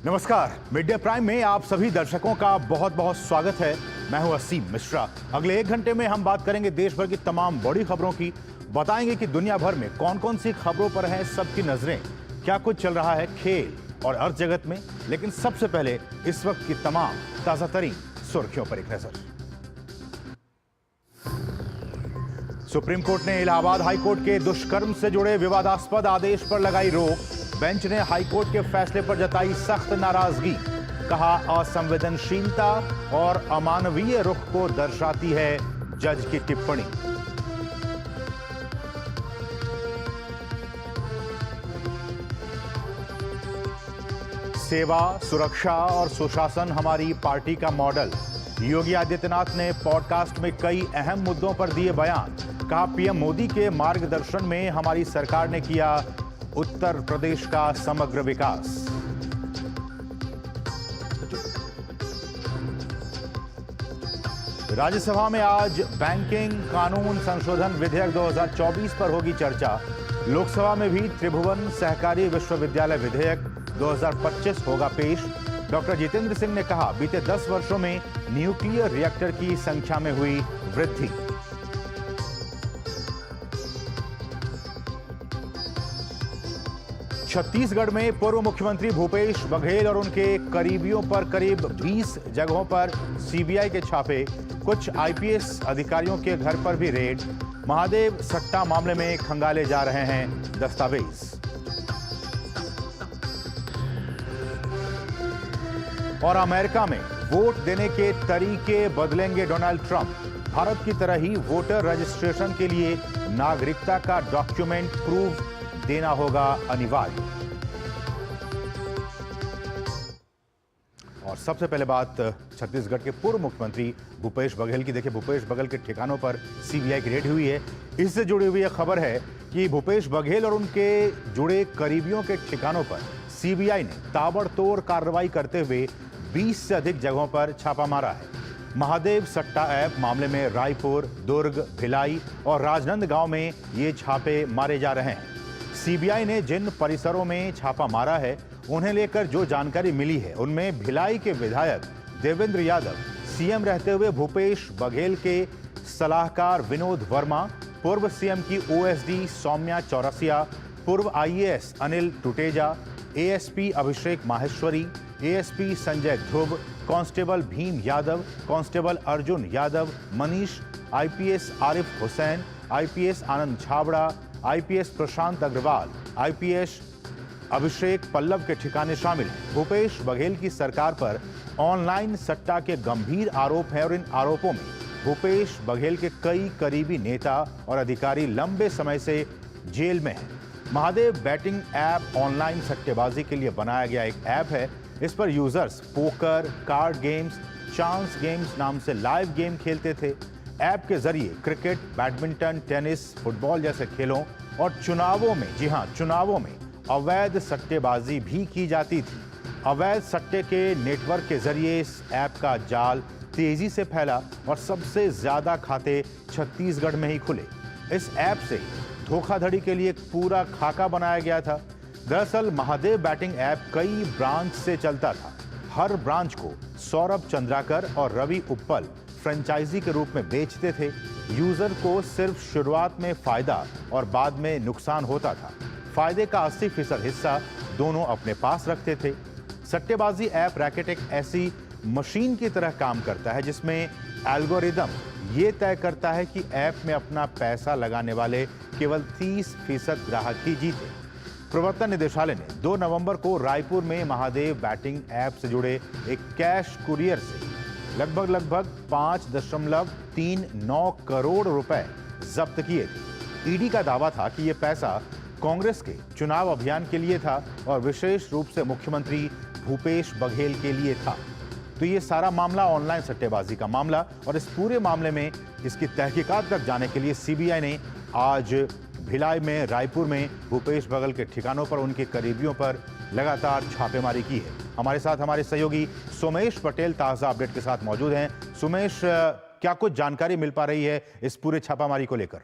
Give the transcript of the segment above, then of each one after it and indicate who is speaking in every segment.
Speaker 1: नमस्कार, media prime में आप सभी दर्शकों का बहुत बहुत स्वागत है। मैं हूं असीम मिश्रा। अगले 1 घंटे में हम बात करेंगे देश भर की तमाम बड़ी खबरों की, बताएंगे कि दुनिया भर में कौन कौन सी खबरों पर हैं सबकी नजरें, क्या कुछ चल रहा है खेल और अर्थ जगत में। लेकिन सबसे पहले इस वक्त की तमाम ताजा तरीन सुर्खियों पर एक नजर। सुप्रीम कोर्ट ने इलाहाबाद हाईकोर्ट के दुष्कर्म से जुड़े विवादास्पद आदेश पर लगाई रोक। बेंच ने हाईकोर्ट के फैसले पर जताई सख्त नाराजगी। कहा, असंवेदनशीलता और अमानवीय रुख को दर्शाती है जज की टिप्पणी। सेवा, सुरक्षा और सुशासन हमारी पार्टी का मॉडल। योगी आदित्यनाथ ने पॉडकास्ट में कई अहम मुद्दों पर दिए बयान। कहा, पीएम मोदी के मार्गदर्शन में हमारी सरकार ने किया उत्तर प्रदेश का समग्र विकास। राज्यसभा में आज बैंकिंग कानून संशोधन विधेयक 2024 पर होगी चर्चा। लोकसभा में भी त्रिभुवन सहकारी विश्वविद्यालय विधेयक 2025 होगा पेश। डॉक्टर जितेंद्र सिंह ने कहा, बीते 10 वर्षों में न्यूक्लियर रिएक्टर की संख्या में हुई वृद्धि। छत्तीसगढ़ में पूर्व मुख्यमंत्री भूपेश बघेल और उनके करीबियों पर करीब 20 जगहों पर सीबीआई के छापे। कुछ आईपीएस अधिकारियों के घर पर भी रेड। महादेव सट्टा मामले में खंगाले जा रहे हैं दस्तावेज। और अमेरिका में वोट देने के तरीके बदलेंगे डोनाल्ड ट्रंप। भारत की तरह ही वोटर रजिस्ट्रेशन के लिए नागरिकता का डॉक्यूमेंट प्रूफ देना होगा अनिवार्य। और सबसे पहले बात छत्तीसगढ़ के पूर्व मुख्यमंत्री भूपेश बघेल की। देखिए, भूपेश बघेल के ठिकानों पर सीबीआई की रेड हुई है। इससे जुड़ी हुई एक खबर है कि भूपेश बघेल और उनके जुड़े करीबियों के ठिकानों पर सीबीआई ने ताबड़तोड़ कार्रवाई करते हुए 20 से अधिक जगहों पर छापा मारा है। महादेव सट्टा ऐप मामले में रायपुर, दुर्ग, भिलाई और राजनांदगांव में ये छापे मारे जा रहे हैं। सीबीआई ने जिन परिसरों में छापा मारा है उन्हें लेकर जो जानकारी मिली है उनमें भिलाई के विधायक देवेंद्र यादव, सीएम रहते हुए भूपेश बघेल के सलाहकार विनोद वर्मा, पूर्व सीएम की ओएसडी सौम्या चौरसिया, पूर्व IAS Anil Tuteja, ASP Abhishek Maheshwari, ASP Sanjay Dhruv, constable Bhim Yadav, constable Arjun Yadav, Manish, IPS Arif Hussain, IPS Anand Chhabra, IPS Prashant Agarwal, IPS Abhishek Pallav के ठिकाने शामिल हैं। भूपेश बघेल की सरकार पर ऑनलाइन सट्टा के गंभीर आरोप हैं और इन आरोपों में भूपेश बघेल के कई करीबी नेता और अधिकारी लंबे समय से जेल में हैं। महादेव बैटिंग ऐप ऑनलाइन सट्टेबाजी के लिए बनाया गया एक ऐप है। इस पर users poker, card games, chance games नाम से लाइव गेम खेलते थे। ऐप के जरिए क्रिकेट, बैडमिंटन, टेनिस, फुटबॉल जैसे खेलों और चुनावों में, जी हां, चुनावों में अवैध सट्टेबाजी भी की जाती थी। अवैध सट्टे के नेटवर्क के जरिए इस ऐप का जाल तेजी से फैला और सबसे ज्यादा खाते छत्तीसगढ़ में ही खुले। इस ऐप से धोखाधड़ी के लिए एक पूरा खाका बनाया गया था। दरअसल महादेव बैटिंग ऐप कई ब्रांच से चलता था। हर ब्रांच को सौरभ चंद्राकर और रवि उप्पल फ्रेंचाइजी के रूप में बेचते थे। यूजर को सिर्फ शुरुआत में फायदा और बाद में नुकसान होता था। फायदे का 80% हिस्सा दोनों अपने पास रखते थे। सट्टेबाजी ऐप रैकेट एक ऐसी मशीन की तरह काम करता है जिसमें एल्गोरिदम ये तय करता है कि ऐप में अपना पैसा लगाने वाले केवल 30% ग्राहक ही जीते। प्रवर्तन निदेशालय ने 2 नवंबर को रायपुर में महादेव बैटिंग ऐप से जुड़े एक कैश कुरियर से लगभग 5.39 करोड़ रुपए जब्त किए थे। ईडी का दावा था कि यह पैसा कांग्रेस के चुनाव अभियान के लिए था और विशेष रूप से मुख्यमंत्री भूपेश बघेल के लिए था। तो ये सारा मामला ऑनलाइन सट्टेबाजी का मामला, और इस पूरे मामले में इसकी तहकीकात तक जाने के लिए सीबीआई ने आज भिलाई में, रायपुर में भूपेश बघेल के ठिकानों पर, उनके करीबियों पर लगातार छापेमारी की है। हमारे साथ हमारे सहयोगी सुमेश पटेल ताजा अपडेट के साथ मौजूद हैं। सुमेश, क्या कुछ जानकारी मिल पा रही है इस पूरे छापामारी को लेकर?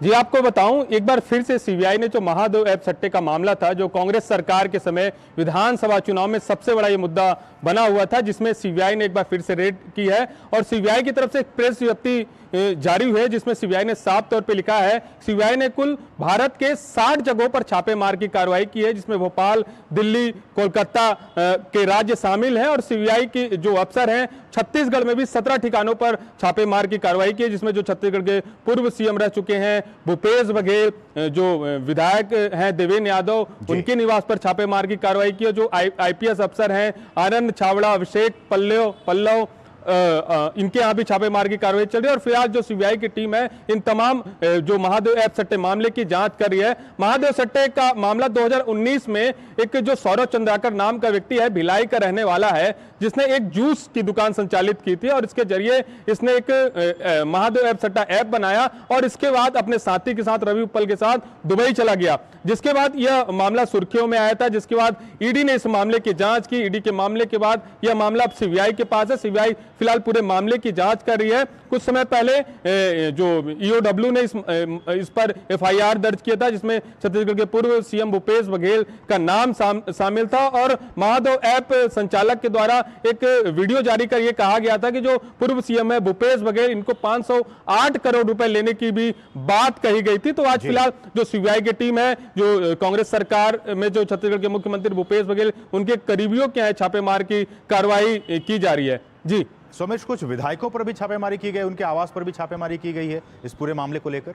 Speaker 2: जी आपको बताऊं, एक बार फिर से सीबीआई ने जो महादेव ऐप सट्टे का मामला था, जो कांग्रेस सरकार के समय विधानसभा चुनाव में सबसे बड़ा ये मुद्दा बना हुआ था, जिसमें सीबीआई ने एक बार फिर से रेड की है और सीबीआई की तरफ से एक प्रेस विज्ञप्ति जारी हुई है, जिसमें सीबीआई ने साफ तौर पे लिखा है, सीबीआई ने कुल भारत के 60 जगहों पर छापेमार की कार्रवाई की है, जिसमें भोपाल, दिल्ली, कोलकाता के राज्य शामिल हैं और सीबीआई की जो अफसर हैं छत्तीसगढ़ में भी 17 ठिकानों पर छापेमार की कार्रवाई की है, जिसमें जो छत्तीसगढ़ के पूर्व सीएम रह चुके हैं भूपेश बघेल, जो विधायक हैं देवेंद्र यादव, उनके निवास पर छापेमार की कार्रवाई की है। जो आईपीएस अफसर हैं आनंद छावड़ा, अभिषेक पल्लव इनके यहाँ भी छापेमार की कार्रवाई चल रही है और फिलहाल जो सीबीआई की टीम है इन तमाम जो महादेव ऐप सट्टे मामले की जांच कर रही है। महादेव सट्टे का मामला 2019 में एक जो सौरव चंद्राकर नाम का व्यक्ति है, भिलाई का रहने वाला है, जिसने एक जूस की दुकान संचालित की थी और इसके जरिए इसने एक महादेव ऐप सट्टा ऐप बनाया और इसके बाद अपने साथी के साथ रवि उपल के साथ दुबई चला गया, जिसके बाद यह मामला सुर्खियों में आया था, जिसके बाद ईडी ने इस मामले की जांच की। ईडी के मामले के बाद यह मामला अब सीबीआई के पास है। सीबीआई फिलहाल पूरे मामले की जांच कर रही है। कुछ समय पहले जो ईओडब्ल्यू ने इस पर एफआईआर दर्ज किया था, जिसमें छत्तीसगढ़ के पूर्व सीएम भूपेश बघेल का नाम शामिल था और महादेव ऐप संचालक के द्वारा एक वीडियो जारी कर यह कहा गया था कि जो पूर्व सीएम है भूपेश बघेल, इनको 508 करोड़ रुपए लेने की भी बात कही गई थी। तो आज फिलहाल जो सीबीआई की टीम है, जो कांग्रेस सरकार में जो छत्तीसगढ़ के मुख्यमंत्री भूपेश बघेल, उनके करीबियों के यहाँ छापेमार की कार्रवाई की जा रही है। जी
Speaker 1: सोमेश, कुछ विधायकों पर भी छापेमारी की गई, उनके आवास पर भी छापेमारी की गई है इस पूरे मामले को लेकर।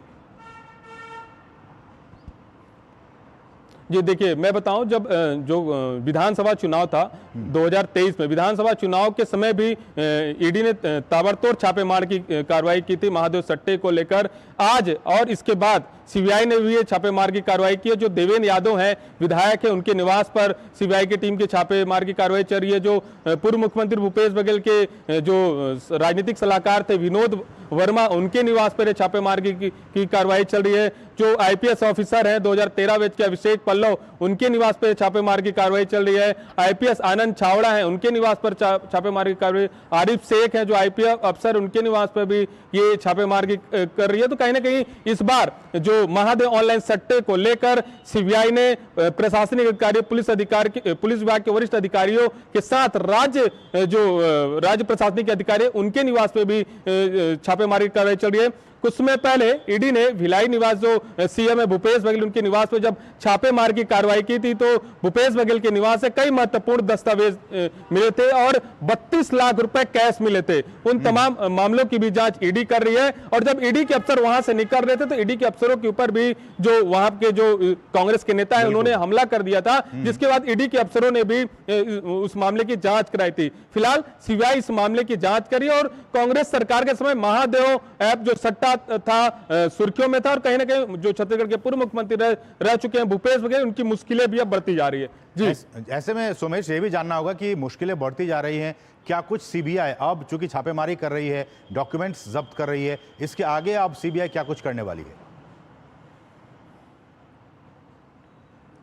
Speaker 2: जी देखिए, मैं बताऊं, जब जो विधानसभा चुनाव था 2023 में, विधानसभा चुनाव के समय भी ईडी ने ताबड़तोड़ छापेमार की कार्रवाई की थी महादेव सट्टे को लेकर। आज और इसके बाद सीबीआई ने भी छापेमार की कार्रवाई की है। जो देवेंद्र यादव हैं, विधायक हैं, उनके निवास पर सीबीआई की टीम की छापेमार की कार्रवाई चल रही है। जो पूर्व मुख्यमंत्री भूपेश बघेल के जो राजनीतिक सलाहकार थे विनोद वर्मा, उनके निवास पर छापेमार की कार्रवाई चल रही है। जो आईपीएस ऑफिसर हैं 2013 बैच के अभिषेक पल्लव, उनके निवास पर छापेमार की कार्रवाई चल रही है। आईपीएस आनंद छावड़ा हैं, उनके निवास पर छापेमार की कार्रवाई। आरिफ शेख हैं जो आईपीएस अफसर, उनके निवास पर भी ये छापेमार की कर रही है। तो कहीं ना कहीं इस बार जो महादेव ऑनलाइन सट्टे को लेकर सीबीआई ने प्रशासनिक अधिकारी, पुलिस विभाग के वरिष्ठ अधिकारियों के साथ राज्य प्रशासनिक अधिकारी, उनके निवास पे भी छापेमारी की कार्रवाई चल रही है। कुछ समय पहले ईडी ने भिलाई निवास, जो सीएम है भूपेश बघेल, उनके निवास पर जब छापेमार की कार्रवाई की थी, तो भूपेश बघेल के निवास से कई महत्वपूर्ण दस्तावेज मिले थे और 32 लाख रुपए कैश मिले थे। उन तमाम मामलों की भी जांच ईडी कर रही है और जब ईडी के अफसर वहां से निकल रहे थे तो ईडी के अफसरों के ऊपर भी जो वहां के जो कांग्रेस के नेता है उन्होंने हमला कर दिया था, जिसके बाद ईडी के अफसरों ने भी उस मामले की जांच कराई थी। फिलहाल सीबीआई इस मामले की जांच करी और कांग्रेस सरकार के समय महादेव ऐप जो सट्टा था सुर्खियों में था और कहीं ना कहीं जो छत्तीसगढ़ के पूर्व मुख्यमंत्री रह चुके हैं भूपेश बघेल, उनकी मुश्किलें भी अब बढ़ती जा रही है। जी
Speaker 1: ऐसे में सोमेश, ये भी जानना होगा कि मुश्किलें बढ़ती जा रही हैं, क्या कुछ सीबीआई अब चूंकि छापेमारी कर रही है, डॉक्यूमेंट्स जब्त कर रही है, इसके आगे अब सीबीआई क्या कुछ करने वाली है?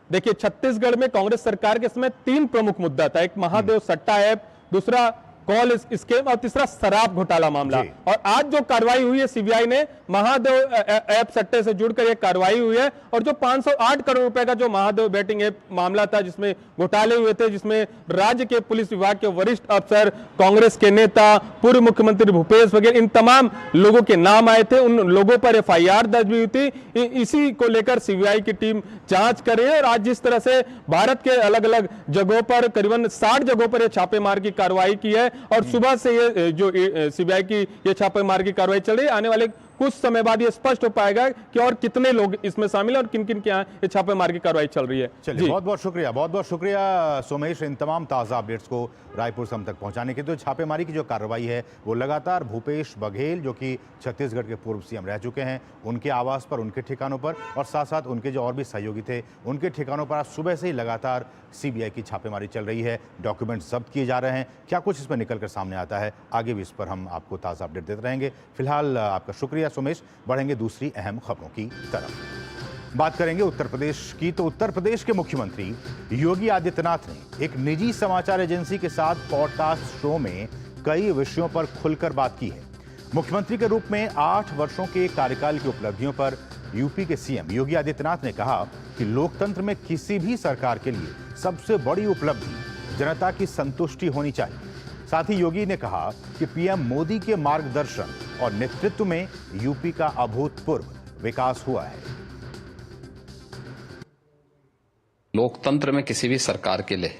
Speaker 2: देखिए, छत्तीसगढ़ में कांग्रेस सरकार के समय 3 प्रमुख मुद्दा था। एक महादेव सट्टा ऐप, दूसरा कॉल स्कैम और तीसरा शराब घोटाला मामला। और आज जो कार्रवाई हुई है सीबीआई ने महादेव ऐप सट्टे से जुड़कर यह कार्रवाई हुई है और जो 508 करोड़ रुपए का जो महादेव बैटिंग ऐप मामला था, जिसमें घोटाले हुए थे, जिसमें राज्य के पुलिस विभाग के वरिष्ठ अफसर, कांग्रेस के नेता, पूर्व मुख्यमंत्री भूपेश बघेल, इन तमाम लोगों के नाम आए थे। उन लोगों पर एफआईआर दर्ज भी हुई थी। इसी को लेकर सीबीआई की टीम जांच कर रही है और आज जिस तरह से भारत के अलग अलग जगहों पर करीबन 60 जगहों पर यह छापेमार की कार्रवाई की है और सुबह से ये जो सीबीआई की ये छापेमार की कार्रवाई चल रही है, आने वाले कुछ समय बाद ये स्पष्ट हो पाएगा कि और कितने लोग इसमें शामिल हैं और किन किन के यहाँ ये छापेमार की कार्रवाई चल रही है।
Speaker 1: चलिए, बहुत बहुत शुक्रिया सोमेश, इन तमाम ताज़ा अपडेट्स को रायपुर से हम तक पहुंचाने के। तो छापेमारी की जो कार्रवाई है वो लगातार भूपेश बघेल, जो कि छत्तीसगढ़ के पूर्व सीएम रह चुके हैं, उनके आवास पर, उनके ठिकानों पर और साथ साथ उनके जो और भी सहयोगी थे उनके ठिकानों पर आज सुबह से ही लगातार सीबीआई की छापेमारी चल रही है। डॉक्यूमेंट्स जब्त किए जा रहे हैं। क्या कुछ इसमें निकल कर सामने आता है, आगे भी इस पर हम आपको ताज़ा अपडेट देते रहेंगे। फिलहाल आपका शुक्रिया सोमेश। बढ़ेंगे दूसरी अहम खबरों की तरफ। बात करेंगे उत्तर प्रदेश की। तो उत्तर प्रदेश के मुख्यमंत्री योगी आदित्यनाथ ने एक निजी समाचार एजेंसी के साथ पॉडकास्ट शो में कई विषयों पर खुलकर बात की है। मुख्यमंत्री के रूप में 8 वर्षों के कार्यकाल की उपलब्धियों पर यूपी के सीएम योगी आदित्यनाथ ने कहा कि लोकतंत्र में किसी भी सरकार के लिए सबसे बड़ी उपलब्धि जनता की संतुष्टि होनी चाहिए। साथ ही योगी ने कहा कि पीएम मोदी के मार्गदर्शन और नेतृत्व में यूपी का अभूतपूर्व विकास हुआ है।
Speaker 3: लोकतंत्र में किसी भी सरकार के लिए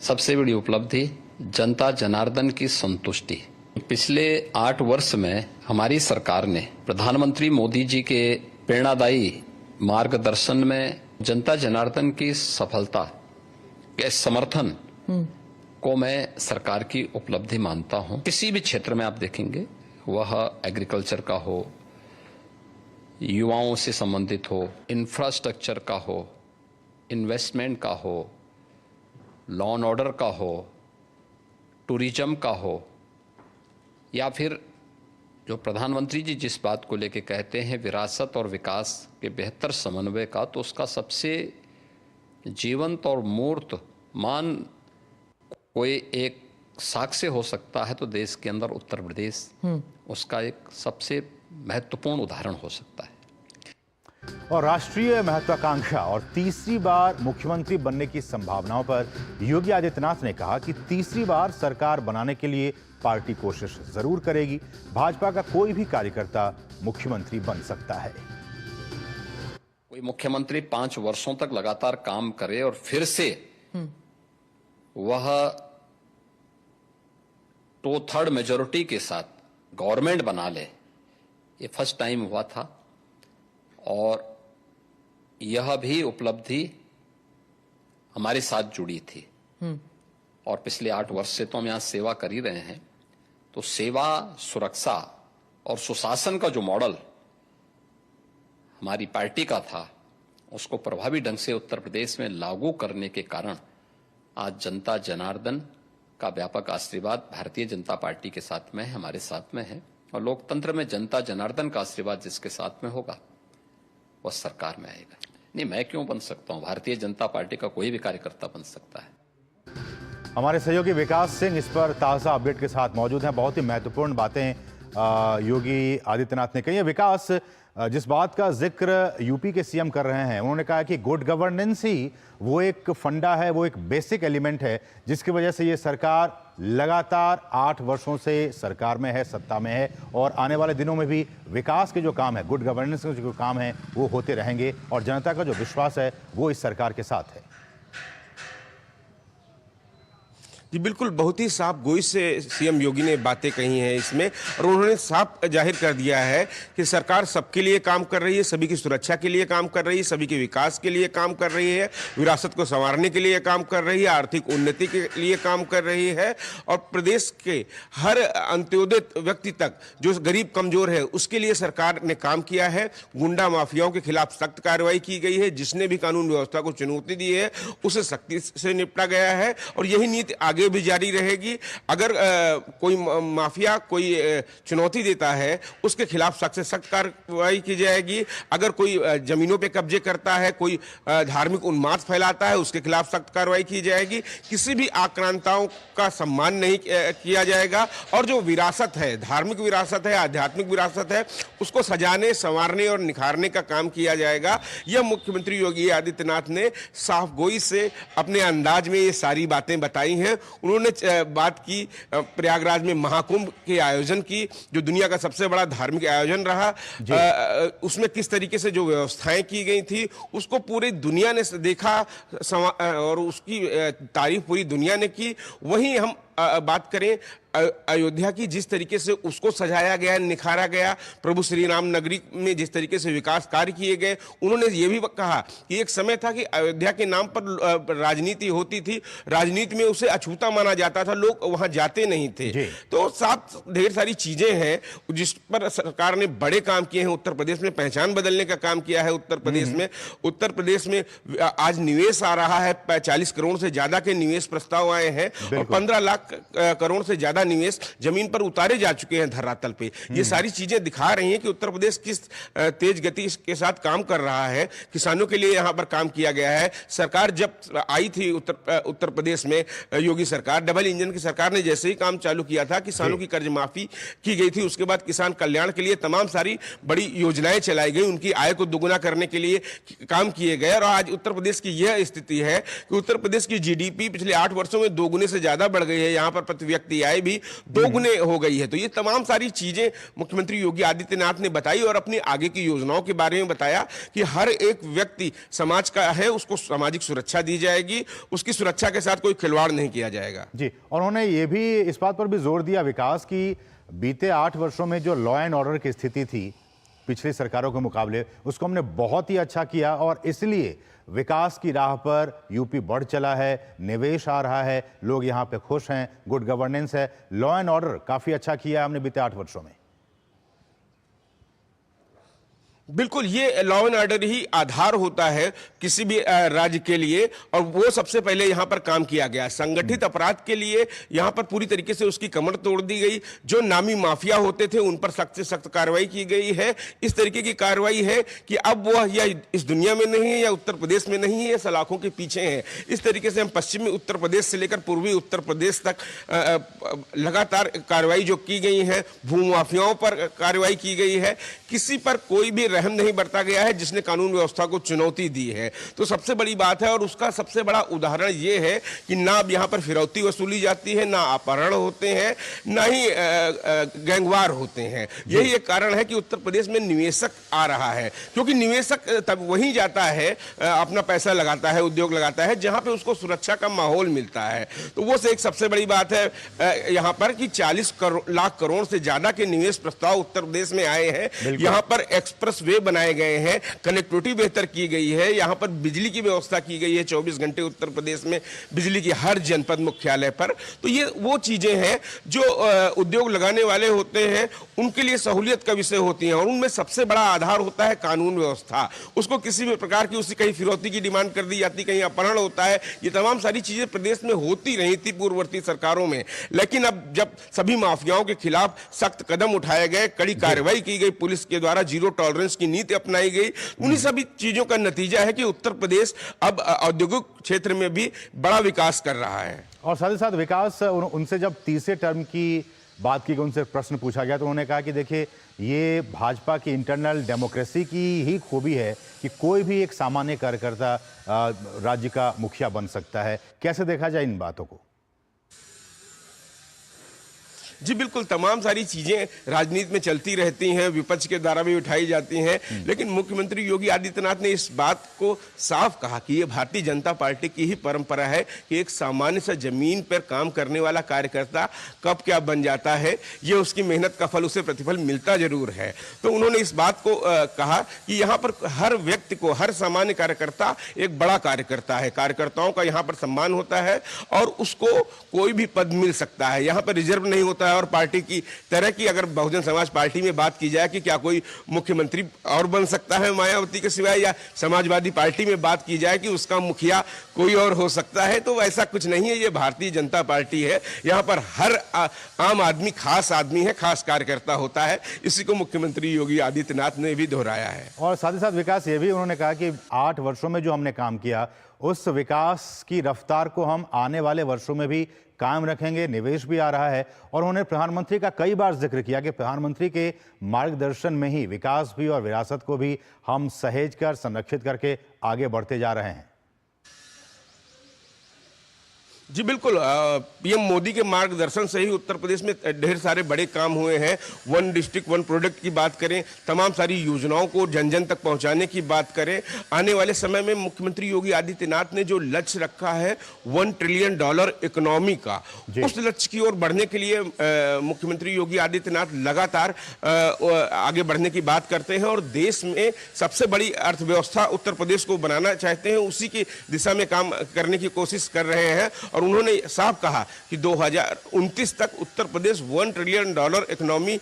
Speaker 3: सबसे बड़ी उपलब्धि जनता जनार्दन की संतुष्टि। पिछले 8 वर्ष में हमारी सरकार ने प्रधानमंत्री मोदी जी के प्रेरणादायी मार्गदर्शन में जनता जनार्दन की सफलता के समर्थन को मैं सरकार की उपलब्धि मानता हूं। किसी भी क्षेत्र में आप देखेंगे, वह एग्रीकल्चर का हो, युवाओं से संबंधित हो, इंफ्रास्ट्रक्चर का हो, इन्वेस्टमेंट का हो, लॉ एंड ऑर्डर का हो, टूरिज्म का हो, या फिर जो प्रधानमंत्री जी जिस बात को लेके कहते हैं विरासत और विकास के बेहतर समन्वय का, तो उसका सबसे जीवंत और मूर्त मान कोई एक साक्ष्य हो सकता है तो देश के अंदर उत्तर प्रदेश उसका एक सबसे महत्वपूर्ण उदाहरण हो सकता है।
Speaker 1: और राष्ट्रीय महत्वाकांक्षा और तीसरी बार मुख्यमंत्री बनने की संभावनाओं पर योगी आदित्यनाथ ने कहा कि तीसरी बार सरकार बनाने के लिए पार्टी कोशिश जरूर करेगी। भाजपा का कोई भी कार्यकर्ता मुख्यमंत्री बन सकता है।
Speaker 3: कोई मुख्यमंत्री 5 वर्षों तक लगातार काम करे और फिर से वह 2/3 मेजोरिटी के साथ गवर्नमेंट बना ले, ये फर्स्ट टाइम हुआ था। और यह भी उपलब्धि हमारे साथ जुड़ी थी। और पिछले 8 वर्ष से तो हम यहां सेवा कर ही रहे हैं। तो सेवा, सुरक्षा और सुशासन का जो मॉडल हमारी पार्टी का था, उसको प्रभावी ढंग से उत्तर प्रदेश में लागू करने के कारण आज जनता जनार्दन का व्यापक आशीर्वाद भारतीय जनता पार्टी के साथ में है, हमारे साथ में है। और लोकतंत्र में जनता जनार्दन का आशीर्वाद जिसके साथ में होगा वह सरकार में आएगा। नहीं, मैं क्यों बन सकता हूं? भारतीय जनता पार्टी का कोई भी कार्यकर्ता बन सकता है।
Speaker 1: हमारे सहयोगी विकास सिंह इस पर ताज़ा अपडेट के साथ मौजूद हैं। बहुत ही महत्वपूर्ण बातें योगी आदित्यनाथ ने कही है। विकास, जिस बात का जिक्र यूपी के सीएम कर रहे हैं, उन्होंने कहा कि गुड गवर्नेंस ही वो एक फंडा है, वो एक बेसिक एलिमेंट है जिसकी वजह से ये सरकार लगातार 8 वर्षों से सरकार में है, सत्ता में है। और आने वाले दिनों में भी विकास के जो काम है, गुड गवर्नेंस के जो काम है, वो होते रहेंगे और जनता का जो विश्वास है वो इस सरकार के साथ है।
Speaker 4: जी बिल्कुल, बहुत ही साफ गोई से सीएम योगी ने बातें कही हैं इसमें। और उन्होंने साफ जाहिर कर दिया है कि सरकार सबके लिए काम कर रही है, सभी की सुरक्षा के लिए काम कर रही है, सभी के विकास के लिए काम कर रही है, विरासत को संवारने के लिए काम कर रही है, आर्थिक उन्नति के लिए काम कर रही है। और प्रदेश के हर अंत्योदय व्यक्ति तक जो गरीब कमजोर है उसके लिए सरकार ने काम किया है। गुंडा माफियाओं के खिलाफ सख्त कार्रवाई की गई है। जिसने भी कानून व्यवस्था को चुनौती दी है उसे सख्ती से निपटा गया है और यही नीति आगे भी जारी रहेगी। अगर कोई माफिया कोई चुनौती देता है उसके खिलाफ सख्त से सख्त कार्रवाई की जाएगी। अगर कोई जमीनों पे कब्जे करता है, कोई धार्मिक उन्माद फैलाता है, उसके खिलाफ सख्त कार्रवाई की जाएगी। किसी भी आक्रांताओं का सम्मान नहीं किया जाएगा। और जो विरासत है, धार्मिक विरासत है, आध्यात्मिक विरासत है, उसको सजाने, संवारने और निखारने का काम किया जाएगा। यह मुख्यमंत्री योगी आदित्यनाथ ने साफ गोई से अपने अंदाज में ये सारी बातें बताई हैं। उन्होंने बात की प्रयागराज में महाकुंभ के आयोजन की, जो दुनिया का सबसे बड़ा धार्मिक आयोजन रहा। उसमें किस तरीके से जो व्यवस्थाएं की गई थी उसको पूरी दुनिया ने देखा और उसकी तारीफ पूरी दुनिया ने की। वहीं हम बात करें अयोध्या की, जिस तरीके से उसको सजाया गया, निखारा गया, प्रभु श्री राम नगरी में जिस तरीके से विकास कार्य किए गए। उन्होंने ये भी कहा कि एक समय था कि अयोध्या के नाम पर राजनीति होती थी, राजनीति में उसे अछूता माना जाता था, लोग वहां जाते नहीं थे। तो साथ ढेर सारी चीजें हैं जिस पर सरकार ने बड़े काम किए हैं। उत्तर प्रदेश में पहचान बदलने का काम किया है। उत्तर प्रदेश में आज निवेश आ रहा है, 40 करोड़ से ज्यादा के निवेश प्रस्ताव आए हैं और 15 लाख लाख करोड़ से ज्यादा निवेश जमीन पर उतारे जा चुके हैं धरातल पे। ये सारी चीजें दिखा रही हैं कि उत्तर प्रदेश किस तेज गति के साथ काम कर रहा है। किसानों के लिए यहाँ पर काम किया गया है। सरकार जब आई थी उत्तर प्रदेश में योगी सरकार, डबल इंजन की सरकार ने जैसे ही काम चालू किया था, किसानों की कर्ज माफी की गई थी। उसके बाद किसान कल्याण के लिए तमाम सारी बड़ी योजनाएं चलाई गई, उनकी आय को दोगुना करने के लिए काम किए गए। और आज उत्तर प्रदेश की यह स्थिति है कि उत्तर प्रदेश की जीडीपी पिछले 8 वर्षों में 2 गुने से ज्यादा बढ़ गई है। यहाँ पर प्रति व्यक्ति आय भी 2 गुने हो गई है। तो ये तमाम सारी चीजें मुख्यमंत्री योगी आदित्यनाथ ने बताई और अपनी आगे की योजनाओं के बारे में बताया कि हर एक व्यक्ति समाज का है, उसको सामाजिक सुरक्षा दी जाएगी, उसकी सुरक्षा के साथ कोई खिलवाड़ नहीं किया जाएगा।
Speaker 1: जी, और उन्होंने ये भी इस बात पर भी जोर दिया विकास की बीते 8 वर्षों में जो लॉ एंड ऑर्डर की स्थिति थी पिछली सरकारों के मुकाबले, उसको हमने बहुत ही अच्छा किया और इसलिए विकास की राह पर यूपी बढ़ चला है, निवेश आ रहा है, लोग यहाँ पे खुश हैं, गुड गवर्नेंस है, लॉ एंड ऑर्डर काफी अच्छा किया है हमने बीते 8 वर्षों में।
Speaker 4: बिल्कुल, ये लॉ एंड ऑर्डर ही आधार होता है किसी भी राज्य के लिए, और वो सबसे पहले यहाँ पर काम किया गया। संगठित अपराध के लिए यहाँ पर पूरी तरीके से उसकी कमर तोड़ दी गई। जो नामी माफिया होते थे उन पर सख्त से सख्त कार्रवाई की गई है। इस तरीके की कार्रवाई है कि अब वह या इस दुनिया में नहीं है या उत्तर प्रदेश में नहीं है, या सलाखों के पीछे है। इस तरीके से हम पश्चिमी उत्तर प्रदेश से लेकर पूर्वी उत्तर प्रदेश तक लगातार कार्रवाई जो की गई है, भूमाफियाओं पर कार्रवाई की गई है। किसी पर कोई भी रहम नहीं बरता गया है जिसने कानून व्यवस्था को चुनौती दी है। तो सबसे बड़ी बात है, और उसका सबसे बड़ा उदाहरण यह है कि ना अब यहां पर फिरौती वसूली जाती है, ना अपहरण होते हैं, ना ही गैंगवार होते हैं। यही एक कारण है कि उत्तर प्रदेश में निवेशक आ रहा है, क्योंकि निवेशक तब वहीं जाता है, अपना पैसा लगाता है, उद्योग लगाता है जहां पे उसको सुरक्षा का माहौल मिलता है। तो वो से एक सबसे बड़ी बात है यहां पर कि 40 लाख करोड़ से ज्यादा के निवेश प्रस्ताव उत्तर प्रदेश में आए हैं। यहां पर एक्सप्रेस वे बनाए गए हैं, कनेक्टिविटी बेहतर की गई है, यहां पर बिजली की व्यवस्था की गई है 24 घंटे उत्तर प्रदेश में बिजली की हर जनपद मुख्यालय पर। तो ये वो चीजें हैं जो उद्योग लगाने वाले होते हैं उनके लिए सहूलियत का विषय होती हैं, और उनमें सबसे बड़ा आधार होता है कानून व्यवस्था। उसको किसी भी प्रकार की उसकी कहीं फिरौती की डिमांड कर दी जाती, कहीं अपहरण होता है। ये तमाम सारी चीजें प्रदेश में होती रही थी पूर्ववर्ती सरकारों में, लेकिन अब जब सभी माफियाओं के खिलाफ सख्त कदम उठाए गए, कड़ी कार्रवाई की गई, पुलिस के द्वारा जीरो टॉलरेंस की नीति अपनाई गई, उन्हीं सभी चीजों का नतीजा है कि उत्तर प्रदेश अब औद्योगिक क्षेत्र में भी बड़ा विकास कर रहा है।
Speaker 1: और साथ ही साथ विकास उनसे जब तीसरे टर्म की बात की गई, उनसे प्रश्न पूछा गया तो उन्होंने कहा कि देखिए ये भाजपा की इंटरनल डेमोक्रेसी की ही खूबी है कि कोई भी एक सामान्य कार्यकर्ता राज्य का मुखिया बन सकता है। कैसे देखा जाए इन बातों को?
Speaker 4: जी बिल्कुल, तमाम सारी चीजें राजनीति में चलती रहती हैं, विपक्ष के द्वारा भी उठाई जाती हैं, लेकिन मुख्यमंत्री योगी आदित्यनाथ ने इस बात को साफ कहा कि ये भारतीय जनता पार्टी की ही परंपरा है कि एक सामान्य सा जमीन पर काम करने वाला कार्यकर्ता कब क्या बन जाता है, ये उसकी मेहनत का फल, उसे प्रतिफल मिलता जरूर है। तो उन्होंने इस बात को कहा कि यहाँ पर हर व्यक्ति को, हर सामान्य कार्यकर्ता एक बड़ा कार्यकर्ता है, कार्यकर्ताओं का यहाँ पर सम्मान होता है और उसको कोई भी पद मिल सकता है। यहाँ पर रिजर्व नहीं होता है। और पार्टी की तरह की अगर बहुजन समाज पार्टी में बात की जाए कि क्या कोई मुख्यमंत्री और बन सकता है मायावती के सिवाय, या समाजवादी पार्टी में बात की जाए कि उसका मुखिया कोई और हो सकता है, तो ऐसा कुछ नहीं है। ये भारतीय जनता पार्टी है, यहाँ पर हर आम आदमी खास आदमी है, खास कार्यकर्ता होता है। इसी को मुख्यमंत्री योगी आदित्यनाथ ने भी दोहराया है।
Speaker 1: और साथ ही साथ विकास ये भी उन्होंने कहा कि 8 वर्षों में जो हमने काम किया उस विकास की रफ्तार को हम आने वाले वर्षों में भी कायम रखेंगे। निवेश भी आ रहा है और उन्होंने प्रधानमंत्री का कई बार जिक्र किया कि प्रधानमंत्री के मार्गदर्शन में ही विकास भी और विरासत को भी हम सहेज कर, संरक्षित करके आगे बढ़ते जा रहे हैं।
Speaker 4: जी बिल्कुल, पीएम मोदी के मार्गदर्शन से ही उत्तर प्रदेश में ढेर सारे बड़े काम हुए हैं। 1 डिस्ट्रिक्ट 1 प्रोडक्ट की बात करें, तमाम सारी योजनाओं को जन जन तक पहुंचाने की बात करें, आने वाले समय में मुख्यमंत्री योगी आदित्यनाथ ने जो लक्ष्य रखा है $1 ट्रिलियन इकोनॉमी का, उस लक्ष्य की ओर बढ़ने के लिए मुख्यमंत्री योगी आदित्यनाथ लगातार आगे बढ़ने की बात करते हैं और देश में सबसे बड़ी अर्थव्यवस्था उत्तर प्रदेश को बनाना चाहते हैं। उसी की दिशा में काम करने की कोशिश कर रहे हैं और और उन्होंने साफ कहा कि 2029 तक उत्तर प्रदेश $1 ट्रिलियन इकोनॉमी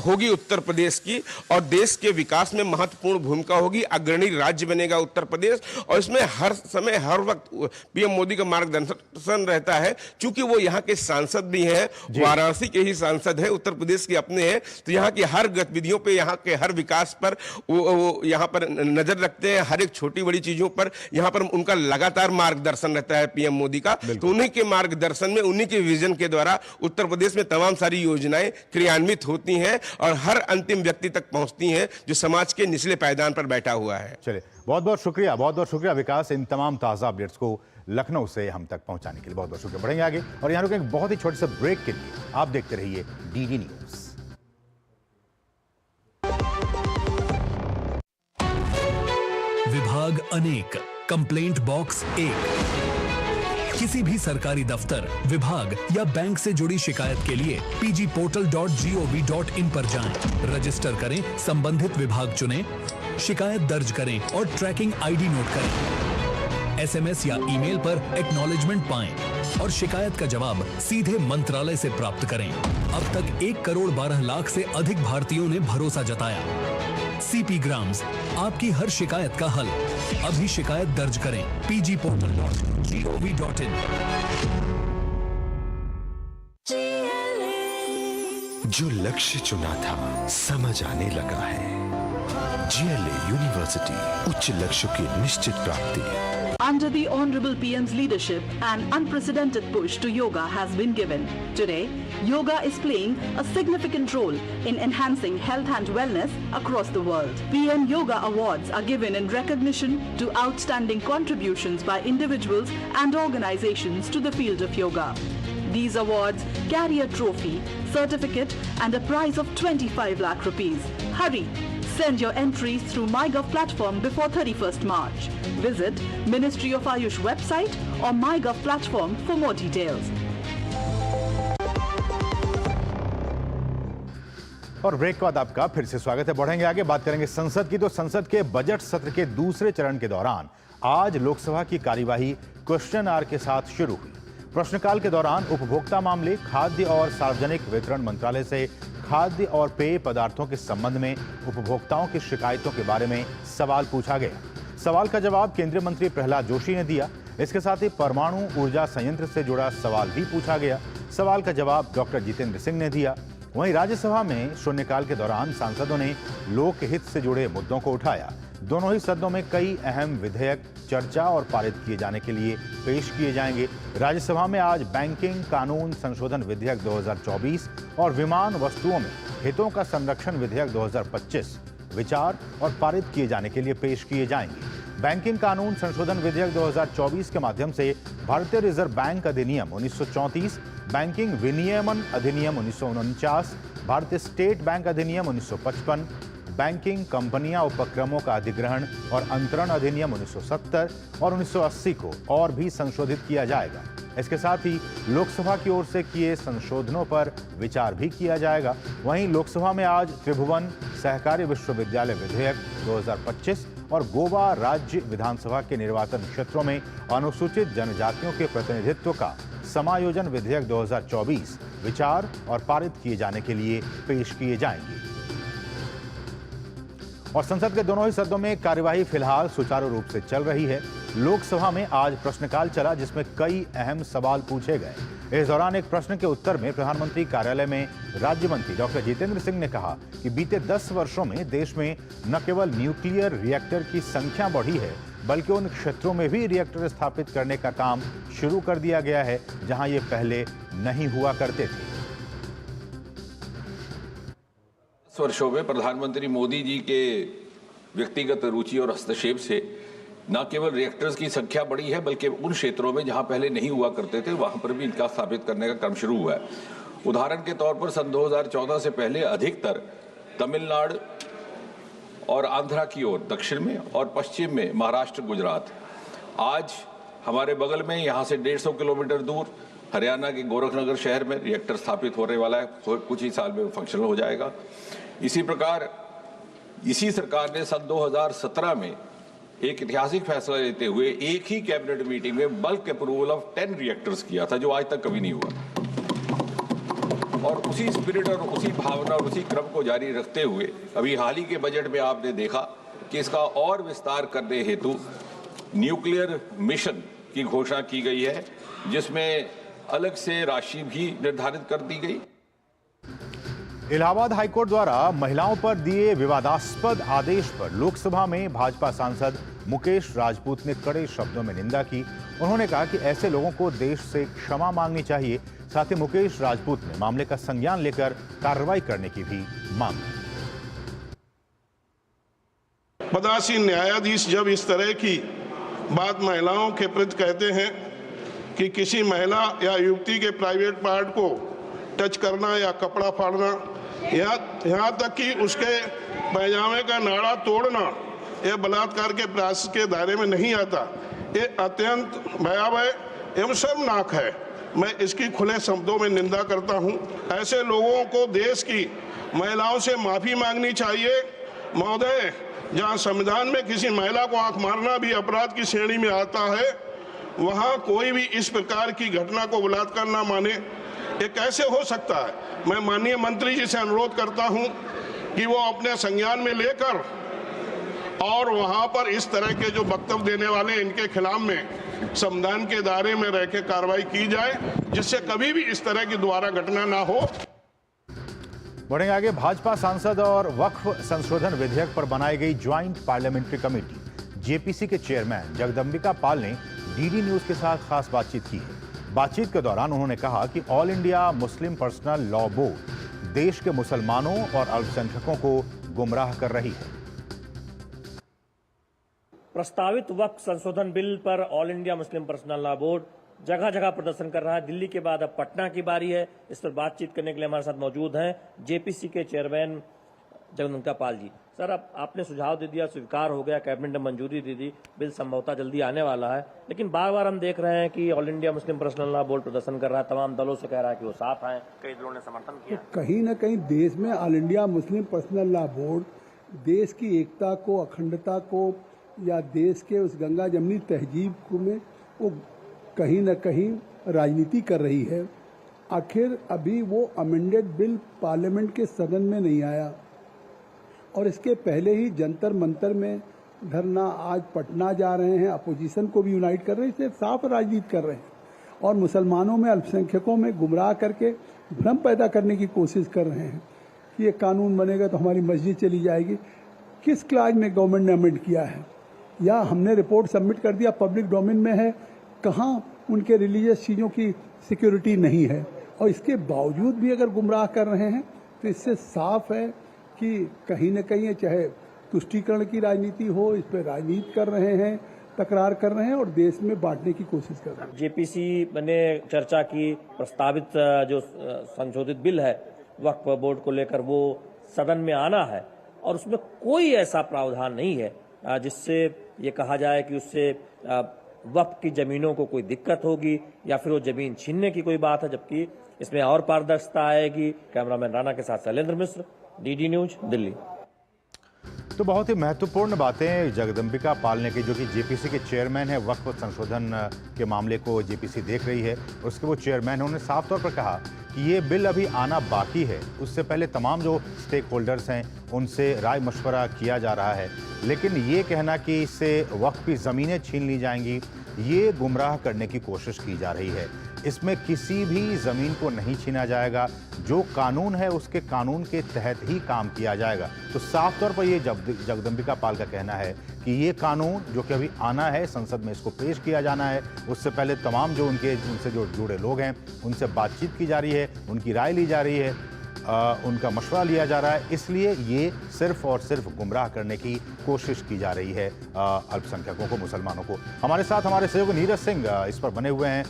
Speaker 4: होगी उत्तर प्रदेश की, और देश के विकास में महत्वपूर्ण भूमिका होगी, अग्रणी राज्य बनेगा उत्तर प्रदेश। और इसमें हर समय हर वक्त पीएम मोदी का मार्गदर्शन रहता है, चूंकि वो यहाँ के सांसद भी हैं, वाराणसी के ही सांसद हैं, उत्तर प्रदेश के अपने हैं, तो यहाँ की हर गतिविधियों पे, यहाँ के हर विकास पर वो यहाँ पर नजर रखते हैं, हर एक छोटी बड़ी चीजों पर यहाँ पर उनका लगातार मार्गदर्शन रहता है पीएम मोदी का। तो उन्हीं के मार्गदर्शन में, उन्हीं के विजन के द्वारा उत्तर प्रदेश में तमाम सारी योजनाएं क्रियान्वित होती हैं और हर अंतिम व्यक्ति तक पहुंचती हैं जो समाज के निचले पायदान पर बैठा हुआ है।
Speaker 1: चलिए, बहुत बहुत शुक्रिया विकास, इन तमाम ताजा अपडेट्स को लखनऊ से हम तक पहुंचाने के लिए बहुत बहुत शुक्रिया। बढ़ेंगे आगे और यहाँ रुकेंगे बहुत ही छोटे से ब्रेक के लिए। आप देखते रहिए डीडी न्यूज।
Speaker 5: विभाग अनेक, कंप्लेंट बॉक्स 1। किसी भी सरकारी दफ्तर, विभाग या बैंक से जुड़ी शिकायत के लिए pgportal.gov.in पर जाएं, रजिस्टर करें, संबंधित विभाग चुनें, शिकायत दर्ज करें और ट्रैकिंग आईडी नोट करें। एसएमएस या ईमेल पर एक्नॉलेजमेंट पाएं और शिकायत का जवाब सीधे मंत्रालय से प्राप्त करें। अब तक 1,12,00,000 से अधिक भारतीयों ने भरोसा जताया। सीपी ग्राम्स, आपकी हर शिकायत का हल। अभी शिकायत दर्ज करें pgportal.gov.in।
Speaker 6: जो लक्ष्य चुना था समझ आने लगा है। GLA यूनिवर्सिटी, उच्च लक्ष्य की निश्चित प्राप्ति।
Speaker 7: Under the Honorable PM's leadership, an unprecedented push to yoga has been given. Today, yoga is playing a significant role in enhancing health and wellness across the world. PM Yoga Awards are given in recognition to outstanding contributions by individuals and organizations to the field of yoga. These awards carry a trophy, certificate and a prize of 25 lakh rupees. Hurry! Send your entries through MyGov platform before 31st March. Visit Ministry of Ayush website or MyGov platform for more details.
Speaker 1: और break के बाद आपका फिर से स्वागत है। बढ़ेंगे आगे, बात करेंगे संसद की। तो संसद के बजट सत्र के दूसरे चरण के दौरान आज लोकसभा की कार्यवाही क्वेश्चन आवर के साथ शुरू हुई। प्रश्नकाल के दौरान उपभोक्ता मामले, खाद्य और सार्वजनिक वितरण मंत्रालय से खाद्य और पेय पदार्थों के संबंध में उपभोक्ताओं की शिकायतों के बारे में सवाल पूछा गया। सवाल का जवाब केंद्रीय मंत्री प्रहलाद जोशी ने दिया। इसके साथ ही परमाणु ऊर्जा संयंत्र से जुड़ा सवाल भी पूछा गया। सवाल का जवाब डॉक्टर जितेंद्र सिंह ने दिया। वहीं राज्यसभा में शून्यकाल के दौरान सांसदों ने लोकहित से जुड़े मुद्दों को उठाया। दोनों ही सदनों में कई अहम विधेयक चर्चा और पारित किए जाने के लिए पेश किए जाएंगे। राज्यसभा में आज बैंकिंग कानून संशोधन विधेयक 2024 और विमान वस्तुओं में हितों का संरक्षण विधेयक 2025 विचार और पारित किए जाने के लिए पेश किए जाएंगे। बैंकिंग कानून संशोधन विधेयक 2024 के माध्यम से भारतीय रिजर्व बैंक अधिनियम 1934, बैंकिंग विनियमन अधिनियम 1949, भारतीय स्टेट बैंक अधिनियम 1955, बैंकिंग कंपनियां उपक्रमों का अधिग्रहण और अंतरण अधिनियम 1970 और 1980 को और भी संशोधित किया जाएगा। इसके साथ ही लोकसभा की ओर से किए संशोधनों पर विचार भी किया जाएगा। वहीं लोकसभा में आज त्रिभुवन सहकारी विश्वविद्यालय विधेयक 2025 और गोवा राज्य विधानसभा के निर्वाचन क्षेत्रों में अनुसूचित जनजातियों के प्रतिनिधित्व का समायोजन विधेयक 2024 विचार और पारित किए जाने के लिए पेश किए जाएंगे। और संसद के दोनों ही सदनों में कार्यवाही फिलहाल सुचारू रूप से चल रही है। लोकसभा में आज प्रश्नकाल चला, जिसमें कई अहम सवाल पूछे गए। इस दौरान एक प्रश्न के उत्तर में प्रधानमंत्री कार्यालय में राज्य मंत्री डॉक्टर जितेंद्र सिंह ने कहा कि बीते 10 वर्षों में देश में न केवल न्यूक्लियर रिएक्टर की संख्या बढ़ी है, बल्कि उन क्षेत्रों में भी रिएक्टर स्थापित करने का काम शुरू कर दिया गया है जहां ये पहले नहीं हुआ करते थे।
Speaker 8: वर्षों में प्रधानमंत्री मोदी जी के व्यक्तिगत रुचि और हस्तक्षेप से न केवल रिएक्टर्स की संख्या बढ़ी है, बल्कि उन क्षेत्रों में जहां पहले नहीं हुआ करते थे वहां पर भी इनका स्थापित करने का काम शुरू हुआ है। उदाहरण के तौर पर सन 2014 से पहले अधिकतर तमिलनाडु और आंध्रा की ओर दक्षिण में और पश्चिम में महाराष्ट्र, गुजरात। आज हमारे बगल में यहाँ से 150 किलोमीटर दूर हरियाणा के गोरखनगर शहर में रिएक्टर स्थापित होने वाला है। कुछ ही साल में फंक्शनल हो जाएगा। इसी प्रकार इसी सरकार ने सन 2017 में एक ऐतिहासिक फैसला लेते हुए एक ही कैबिनेट मीटिंग में बल्क अप्रूवल ऑफ 10 रिएक्टर्स किया था, जो आज तक कभी नहीं हुआ। और उसी स्पिरिट और उसी भावना और उसी क्रम को जारी रखते हुए अभी हाल ही के बजट में आपने देखा कि इसका और विस्तार करने हेतु न्यूक्लियर मिशन की घोषणा की गई है, जिसमें अलग से राशि भी निर्धारित कर दी गई।
Speaker 1: इलाहाबाद हाईकोर्ट द्वारा महिलाओं पर दिए विवादास्पद आदेश पर लोकसभा में भाजपा सांसद मुकेश राजपूत ने कड़े शब्दों में निंदा की। उन्होंने कहा कि ऐसे लोगों को देश से क्षमा मांगनी चाहिए। साथ ही मुकेश राजपूत ने मामले का संज्ञान लेकर कार्रवाई करने की भी मांग की।
Speaker 9: पदासीन न्यायाधीश जब इस तरह की बात महिलाओं के प्रति कहते हैं कि किसी महिला या युवती के प्राइवेट पार्ट को टच करना या कपड़ा फाड़ना, यहाँ तक कि उसके पैजामे का नाड़ा तोड़ना, यह बलात्कार के प्रयास के दायरे में नहीं आता। ये अत्यंत भयावह एवं शर्मनाक है। मैं इसकी खुले शब्दों में निंदा करता हूँ। ऐसे लोगों को देश की महिलाओं से माफी मांगनी चाहिए। महोदय, जहाँ संविधान में किसी महिला को आंख मारना भी अपराध की श्रेणी में आता है, वहाँ कोई भी इस प्रकार की घटना को बलात्कार न माने, ये कैसे हो सकता है? मैं माननीय मंत्री जी से अनुरोध करता हूं कि वो अपने संज्ञान में लेकर और वहां पर इस तरह के जो वक्तव्य देने वाले इनके खिलाफ में संविधान के दायरे में रह के कार्रवाई की जाए, जिससे कभी भी इस तरह की दोबारा घटना ना हो।
Speaker 1: बढ़ेंगे आगे। भाजपा सांसद और वक्फ संशोधन विधेयक पर बनाई गई ज्वाइंट पार्लियामेंट्री कमेटी जेपीसी के चेयरमैन जगदंबिका पाल ने डीडी न्यूज के साथ खास बातचीत की है। बातचीत के दौरान उन्होंने कहा कि all India Muslim personal law board देश के मुसलमानों और अल्पसंख्यकों को गुमराह कर रही है।
Speaker 10: प्रस्तावित वक्फ संशोधन बिल पर all India Muslim personal law board जगह जगह प्रदर्शन कर रहा है। दिल्ली के बाद अब पटना की बारी है। इस पर बातचीत करने के लिए हमारे साथ मौजूद हैं जेपीसी के चेयरमैन जगदंबिका पाल जी। सर, अब आपने सुझाव दे दिया, स्वीकार हो गया, कैबिनेट ने मंजूरी दे दी, बिल संभवतः जल्दी आने वाला है, लेकिन बार बार हम देख रहे हैं कि all India Muslim personal law board प्रदर्शन कर रहा है, तमाम दलों से कह रहा है कि वो साथ आए, कई दलों ने समर्थन किया।
Speaker 11: तो कहीं न कहीं देश में all India Muslim personal law board देश की एकता को, अखंडता को या देश के उस गंगा जमनी तहजीब को में वो कहीं न कहीं राजनीति कर रही है। आखिर अभी वो अमेंडेड बिल पार्लियामेंट के सदन में नहीं आया और इसके पहले ही जंतर मंतर में धरना, आज पटना जा रहे हैं, अपोजिशन को भी यूनाइट कर रहे हैं, इससे साफ राजनीति कर रहे हैं और मुसलमानों में, अल्पसंख्यकों में गुमराह करके भ्रम पैदा करने की कोशिश कर रहे हैं कि ये कानून बनेगा तो हमारी मस्जिद चली जाएगी। किस क्लाज में गवर्नमेंट ने अमेंड किया है या हमने रिपोर्ट सबमिट कर दिया, पब्लिक डोमेन में है, कहाँ उनके रिलीजियस चीज़ों की सिक्योरिटी नहीं है और इसके बावजूद भी अगर गुमराह कर रहे हैं तो इससे साफ है कि कहीं न कहीं चाहे तुष्टीकरण की राजनीति हो, इस पर राजनीति कर रहे हैं, तकरार कर रहे हैं और देश में बांटने की कोशिश कर रहे हैं।
Speaker 10: जेपीसी ने चर्चा की, प्रस्तावित जो संशोधित बिल है वक्फ बोर्ड को लेकर वो सदन में आना है और उसमें कोई ऐसा प्रावधान नहीं है जिससे ये कहा जाए कि उससे वक्फ की जमीनों को कोई दिक्कत होगी या फिर वो जमीन छीनने की कोई बात है, जबकि इसमें और पारदर्शिता आएगी। कैमरामैन राणा के साथ शैलेंद्र मिश्र, डीडी न्यूज, दिल्ली।
Speaker 1: तो बहुत ही महत्वपूर्ण बातें जगदंबिका पाल ने की, जो कि जेपीसी के चेयरमैन है। वक्फ संशोधन के मामले को जेपीसी देख रही है, उसके वो चेयरमैन है। उन्होंने साफ तौर पर कहा कि ये बिल अभी आना बाकी है, उससे पहले तमाम जो स्टेक होल्डर्स हैं उनसे राय मशवरा किया जा रहा है। लेकिन ये कहना कि इससे वक्फ की ज़मीनें छीन ली जाएंगी, ये गुमराह करने की कोशिश की जा रही है। इसमें किसी भी ज़मीन को नहीं छीना जाएगा, जो कानून है उसके कानून के तहत ही काम किया जाएगा। तो साफ तौर पर ये जगदंबिका पाल का कहना है कि ये कानून जो कि अभी आना है, संसद में इसको पेश किया जाना है, उससे पहले तमाम जो उनसे जो जुड़े लोग हैं उनसे बातचीत की जा रही है, उनकी राय ली जा रही है, उनका मशवरा लिया जा रहा है। इसलिए ये सिर्फ और सिर्फ गुमराह करने की कोशिश की जा रही है अल्पसंख्यकों को, मुसलमानों को। हमारे साथ हमारे सहयोगी नीरज सिंह इस पर बने हुए हैं,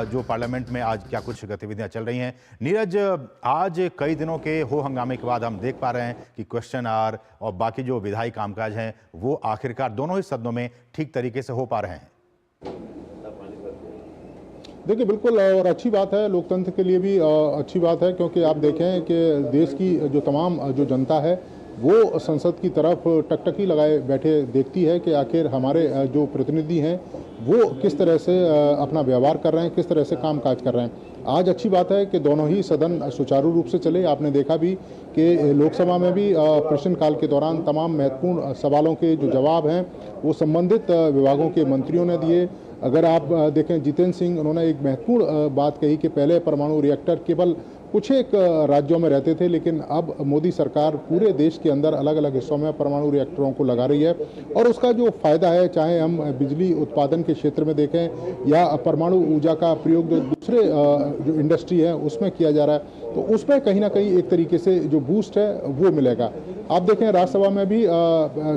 Speaker 1: जो पार्लियामेंट में आज क्या कुछ गतिविधियां चल रही हैं। नीरज, आज कई दिनों के हो हंगामे के बाद हम देख पा रहे हैं कि क्वेश्चन आवर और बाकी जो विधायी कामकाज हैं वो आखिरकार दोनों ही सदनों में ठीक तरीके से हो पा रहे हैं।
Speaker 12: देखिए, बिल्कुल, और अच्छी बात है, लोकतंत्र के लिए भी अच्छी बात है, क्योंकि आप देखें कि देश की जो तमाम जो जनता है वो संसद की तरफ टकटकी लगाए बैठे देखती है कि आखिर हमारे जो प्रतिनिधि हैं वो किस तरह से अपना व्यवहार कर रहे हैं, किस तरह से काम काज कर रहे हैं। आज अच्छी बात है कि दोनों ही सदन सुचारू रूप से चले। आपने देखा भी कि लोकसभा में भी प्रश्नकाल के दौरान तमाम महत्वपूर्ण सवालों के जो जवाब हैं वो संबंधित विभागों के मंत्रियों ने दिए। अगर आप देखें, जितेंद्र सिंह, उन्होंने एक महत्वपूर्ण बात कही कि पहले परमाणु रिएक्टर केवल कुछ एक राज्यों में रहते थे, लेकिन अब मोदी सरकार पूरे देश के अंदर अलग अलग हिस्सों में परमाणु रिएक्टरों को लगा रही है और उसका जो फायदा है, चाहे हम बिजली उत्पादन के क्षेत्र में देखें या परमाणु ऊर्जा का प्रयोग जो दूसरे जो इंडस्ट्री है उसमें किया जा रहा है, तो उसमें कहीं ना कहीं एक तरीके से जो बूस्ट है वो मिलेगा। आप देखें, राज्यसभा में भी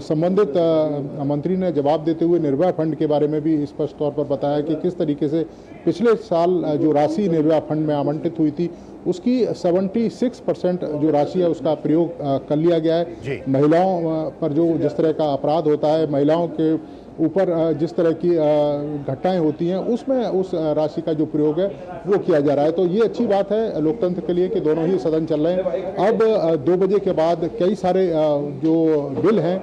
Speaker 12: संबंधित मंत्री ने जवाब देते हुए निर्भया फंड के बारे में भी स्पष्ट तौर पर बताया कि किस तरीके से पिछले साल जो राशि निर्भया फंड में आवंटित हुई थी उसकी 76% जो राशि है उसका प्रयोग कर लिया गया है। महिलाओं पर जो जिस तरह का अपराध होता है, महिलाओं के ऊपर जिस तरह की घटनाएं होती हैं, उसमें उस राशि का जो प्रयोग है वो किया जा रहा है। तो ये अच्छी बात है लोकतंत्र के लिए कि दोनों ही सदन चल रहे हैं। अब 2 बजे के बाद कई सारे जो बिल हैं,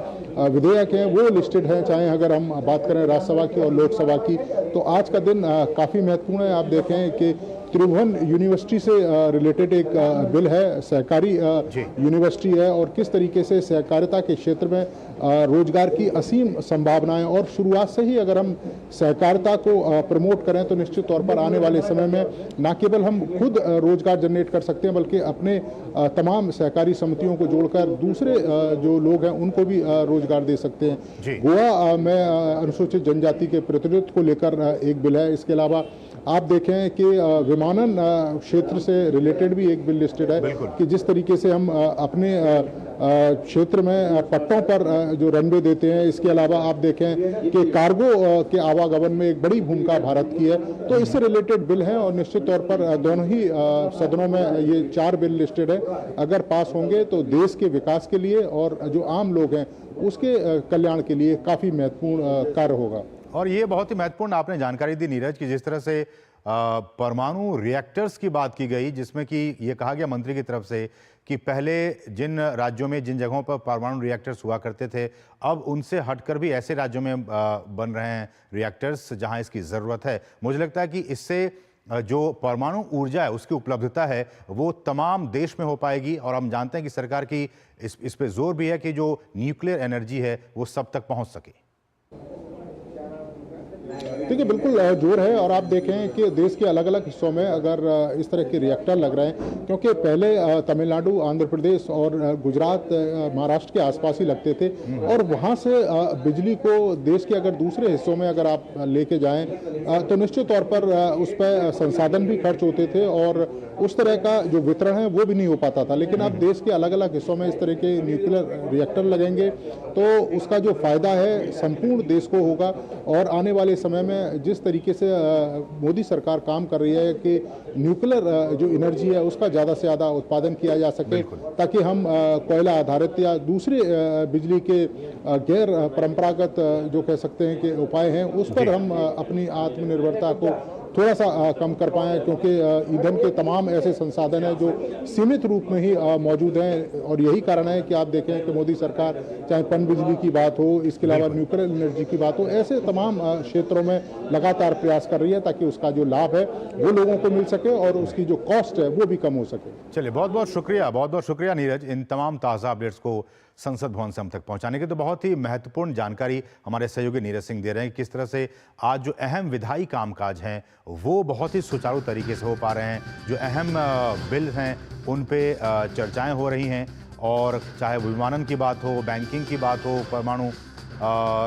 Speaker 12: विधेयक हैं, वो लिस्टेड हैं, चाहे अगर हम बात करें राज्यसभा की और लोकसभा की। तो आज का दिन काफ़ी महत्वपूर्ण है। आप देखें कि त्रिभुवन यूनिवर्सिटी से रिलेटेड एक बिल है, सहकारी यूनिवर्सिटी है, और किस तरीके से सहकारिता के क्षेत्र में रोजगार की असीम संभावनाएं, और शुरुआत से ही अगर हम सहकारिता को प्रमोट करें तो निश्चित तौर पर आने वाले समय में न केवल हम खुद रोजगार जनरेट कर सकते हैं बल्कि अपने तमाम सहकारी समितियों को जोड़कर दूसरे जो लोग हैं उनको भी रोजगार दे सकते हैं। गोवा में अनुसूचित जनजाति के प्रतिनिधित्व को लेकर एक बिल है। इसके अलावा आप देखें कि विमानन क्षेत्र से रिलेटेड भी एक बिल लिस्टेड है कि जिस तरीके से हम अपने क्षेत्र में पट्टों पर जो रनवे देते हैं। इसके अलावा आप देखें कि कार्गो के आवागमन में एक बड़ी भूमिका भारत की है। तो इससे रिलेटेड बिल हैं और निश्चित तौर पर दोनों ही सदनों में ये 4 बिल लिस्टेड है। अगर पास होंगे तो देश के विकास के लिए और जो आम लोग हैं उसके कल्याण के लिए काफ़ी महत्वपूर्ण कार्य होगा।
Speaker 1: और ये बहुत ही महत्वपूर्ण आपने जानकारी दी नीरज, कि जिस तरह से परमाणु रिएक्टर्स की बात की गई, जिसमें कि ये कहा गया मंत्री की तरफ से कि पहले जिन राज्यों में जिन जगहों पर परमाणु रिएक्टर्स हुआ करते थे, अब उनसे हटकर भी ऐसे राज्यों में बन रहे हैं रिएक्टर्स जहां इसकी ज़रूरत है। मुझे लगता है कि इससे जो परमाणु ऊर्जा है उसकी उपलब्धता है वो तमाम देश में हो पाएगी। और हम जानते हैं कि सरकार की इस पे जोर भी है कि जो न्यूक्लियर एनर्जी है वो सब तक पहुंच सके।
Speaker 12: देखिए, बिल्कुल जोर है। और आप देखें कि देश के अलग अलग हिस्सों में अगर इस तरह के रिएक्टर लग रहे हैं, क्योंकि पहले तमिलनाडु, आंध्र प्रदेश और गुजरात, महाराष्ट्र के आसपास ही लगते थे, और वहाँ से बिजली को देश के अगर दूसरे हिस्सों में अगर आप लेके जाएं तो निश्चित तौर पर उस पर संसाधन भी खर्च होते थे और उस तरह का जो वितरण है वो भी नहीं हो पाता था। लेकिन अब देश के अलग अलग हिस्सों में इस तरह के न्यूक्लियर रिएक्टर लगेंगे तो उसका जो फायदा है संपूर्ण देश को होगा। और आने वाले समय में जिस तरीके से मोदी सरकार काम कर रही है कि न्यूक्लियर जो एनर्जी है उसका ज़्यादा से ज़्यादा उत्पादन किया जा सके, ताकि हम कोयला आधारित या दूसरे बिजली के गैर परंपरागत जो कह सकते हैं कि उपाय हैं उस पर हम अपनी आत्मनिर्भरता को थोड़ा सा कम कर पाएँ, क्योंकि ईंधन के तमाम ऐसे संसाधन हैं जो सीमित रूप में ही मौजूद हैं। और यही कारण है कि आप देखें कि मोदी सरकार चाहे पनबिजली की बात हो, इसके अलावा न्यूक्लियर एनर्जी की बात हो, ऐसे तमाम क्षेत्रों में लगातार प्रयास कर रही है ताकि उसका जो लाभ है वो लोगों को मिल सके और उसकी जो कॉस्ट है वो भी कम हो सके।
Speaker 1: चलिए, बहुत बहुत शुक्रिया नीरज, इन तमाम ताज़ा अपडेट्स को संसद भवन से हम तक पहुंचाने की। तो बहुत ही महत्वपूर्ण जानकारी हमारे सहयोगी नीरज सिंह दे रहे हैं, किस तरह से आज जो अहम विधायी कामकाज हैं वो बहुत ही सुचारू तरीके से हो पा रहे हैं। जो अहम बिल हैं उन पे चर्चाएं हो रही हैं, और चाहे विमानन की बात हो, बैंकिंग की बात हो, परमाणु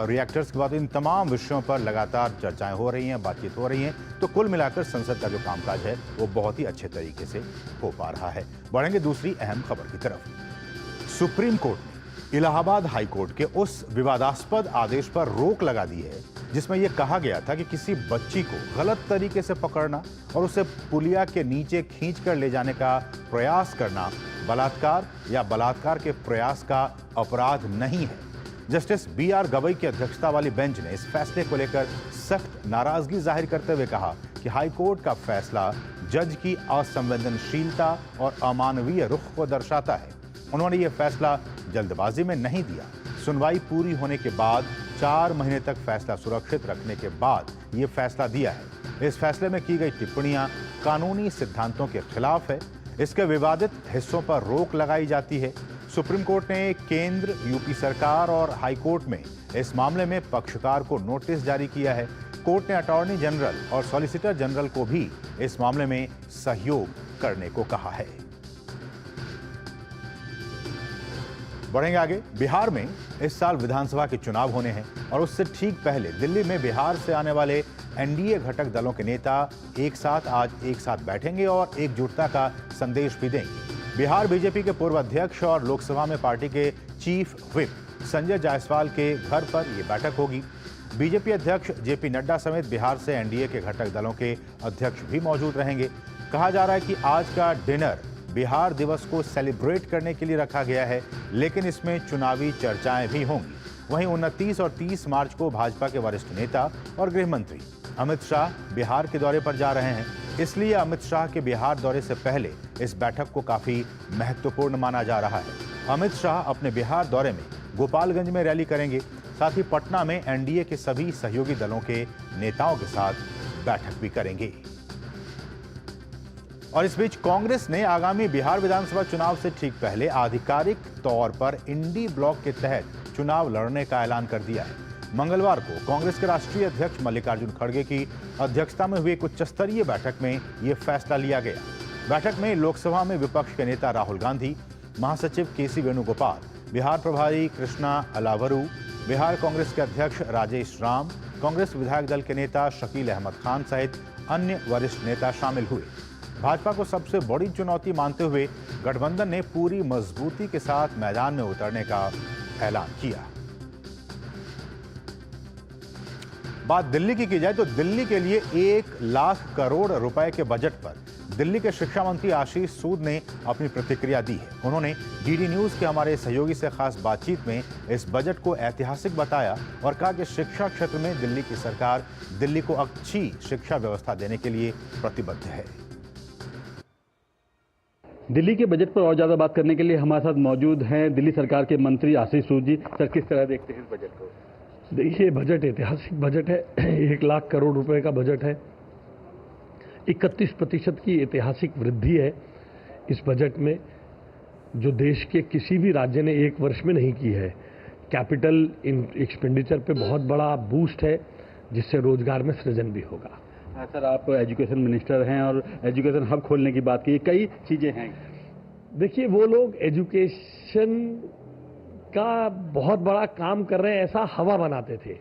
Speaker 1: रिएक्टर्स की बात हो, इन तमाम विषयों पर लगातार चर्चाएं हो रही हैं, बातचीत हो रही हैं। तो कुल मिलाकर संसद का जो कामकाज है वो बहुत ही अच्छे तरीके से हो पा रहा है। बढ़ेंगे दूसरी अहम खबर की तरफ। सुप्रीम कोर्ट ने इलाहाबाद हाई कोर्ट के उस विवादास्पद आदेश पर रोक लगा दी है जिसमें यह कहा गया था कि किसी बच्ची को गलत तरीके से पकड़ना और उसे पुलिया के नीचे खींचकर ले जाने का प्रयास करना बलात्कार या बलात्कार के प्रयास का अपराध नहीं है। जस्टिस BR गवई की अध्यक्षता वाली बेंच ने इस फैसले को लेकर सख्त नाराजगी जाहिर करते हुए कहा कि हाई कोर्ट का फैसला जज की असंवेदनशीलता और अमानवीय रुख को दर्शाता है। उन्होंने ये फैसला जल्दबाजी में नहीं दिया। सुनवाई पूरी होने के बाद 4 महीने तक फैसला सुरक्षित रखने के बाद ये फैसला दिया है। इस फैसले में की गई टिप्पणियां कानूनी सिद्धांतों के खिलाफ है। इसके विवादित हिस्सों पर रोक लगाई जाती है। सुप्रीम कोर्ट ने केंद्र, यूपी सरकार और हाई कोर्ट में इस मामले में पक्षकार को नोटिस जारी किया है। कोर्ट ने अटॉर्नी जनरल और सॉलिसिटर जनरल को भी इस मामले में सहयोग करने को कहा है। बढ़ेंगे आगे। बिहार में इस साल विधानसभा के चुनाव होने हैं और उससे ठीक पहले दिल्ली में बिहार से आने वाले एनडीए घटक दलों के नेता आज एक साथ बैठेंगे और एकजुटता का संदेश भी देंगे। बिहार बीजेपी के पूर्व अध्यक्ष और लोकसभा में पार्टी के चीफ व्हिप संजय जायसवाल के घर पर यह बैठक होगी। बीजेपी अध्यक्ष जेपी नड्डा समेत बिहार से एनडीए के घटक दलों के अध्यक्ष भी मौजूद रहेंगे। कहा जा रहा है कि आज का डिनर बिहार दिवस को सेलिब्रेट करने के लिए रखा गया है, लेकिन इसमें चुनावी चर्चाएं भी होंगी। वहीं 29 और 30 मार्च को भाजपा के वरिष्ठ नेता और गृह मंत्री अमित शाह बिहार के दौरे पर जा रहे हैं। इसलिए अमित शाह के बिहार दौरे से पहले इस बैठक को काफी महत्वपूर्ण माना जा रहा है। अमित शाह अपने बिहार दौरे में गोपालगंज में रैली करेंगे। साथ ही पटना में एनडीए के सभी सहयोगी दलों के नेताओं के साथ बैठक भी करेंगे। और इस बीच कांग्रेस ने आगामी बिहार विधानसभा चुनाव से ठीक पहले आधिकारिक तौर पर इंडी ब्लॉक के तहत चुनाव लड़ने का ऐलान कर दिया है। मंगलवार को कांग्रेस के राष्ट्रीय अध्यक्ष मल्लिकार्जुन खड़गे की अध्यक्षता में हुई एक उच्च स्तरीय बैठक में यह फैसला लिया गया। बैठक में लोकसभा में विपक्ष के नेता राहुल गांधी, महासचिव केसी वेणुगोपाल, बिहार प्रभारी कृष्णा अलावरू, बिहार कांग्रेस के अध्यक्ष राजेश राम, कांग्रेस विधायक दल के नेता शकील अहमद खान सहित अन्य वरिष्ठ नेता शामिल हुए। भाजपा को सबसे बड़ी चुनौती मानते हुए गठबंधन ने पूरी मजबूती के साथ मैदान में उतरने का ऐलान किया। बात दिल्ली की जाए तो दिल्ली के लिए 1 लाख करोड़ रुपए के बजट पर दिल्ली के शिक्षा मंत्री आशीष सूद ने अपनी प्रतिक्रिया दी है। उन्होंने डीडी न्यूज के हमारे सहयोगी से खास बातचीत में इस बजट को ऐतिहासिक बताया और कहा कि शिक्षा क्षेत्र में दिल्ली की सरकार दिल्ली को अच्छी शिक्षा व्यवस्था देने के लिए प्रतिबद्ध है।
Speaker 13: दिल्ली के बजट पर और ज्यादा बात करने के लिए हमारे साथ मौजूद हैं दिल्ली सरकार के मंत्री आशीष सूद जी। सर, किस तरह देखते हैं इस बजट को?
Speaker 10: देखिए, बजट ऐतिहासिक बजट है। 1 लाख करोड़ रुपए का बजट है। 31% की ऐतिहासिक वृद्धि है इस बजट में, जो देश के किसी भी राज्य ने एक वर्ष में नहीं की है। कैपिटल एक्सपेंडिचर पे बहुत बड़ा बूस्ट है, जिससे रोजगार में सृजन भी होगा।
Speaker 13: सर, आप एजुकेशन मिनिस्टर हैं और एजुकेशन हब खोलने की बात की, कई चीज़ें हैं।
Speaker 10: देखिए, वो लोग एजुकेशन का बहुत बड़ा काम कर रहे हैं, ऐसा हवा बनाते थे।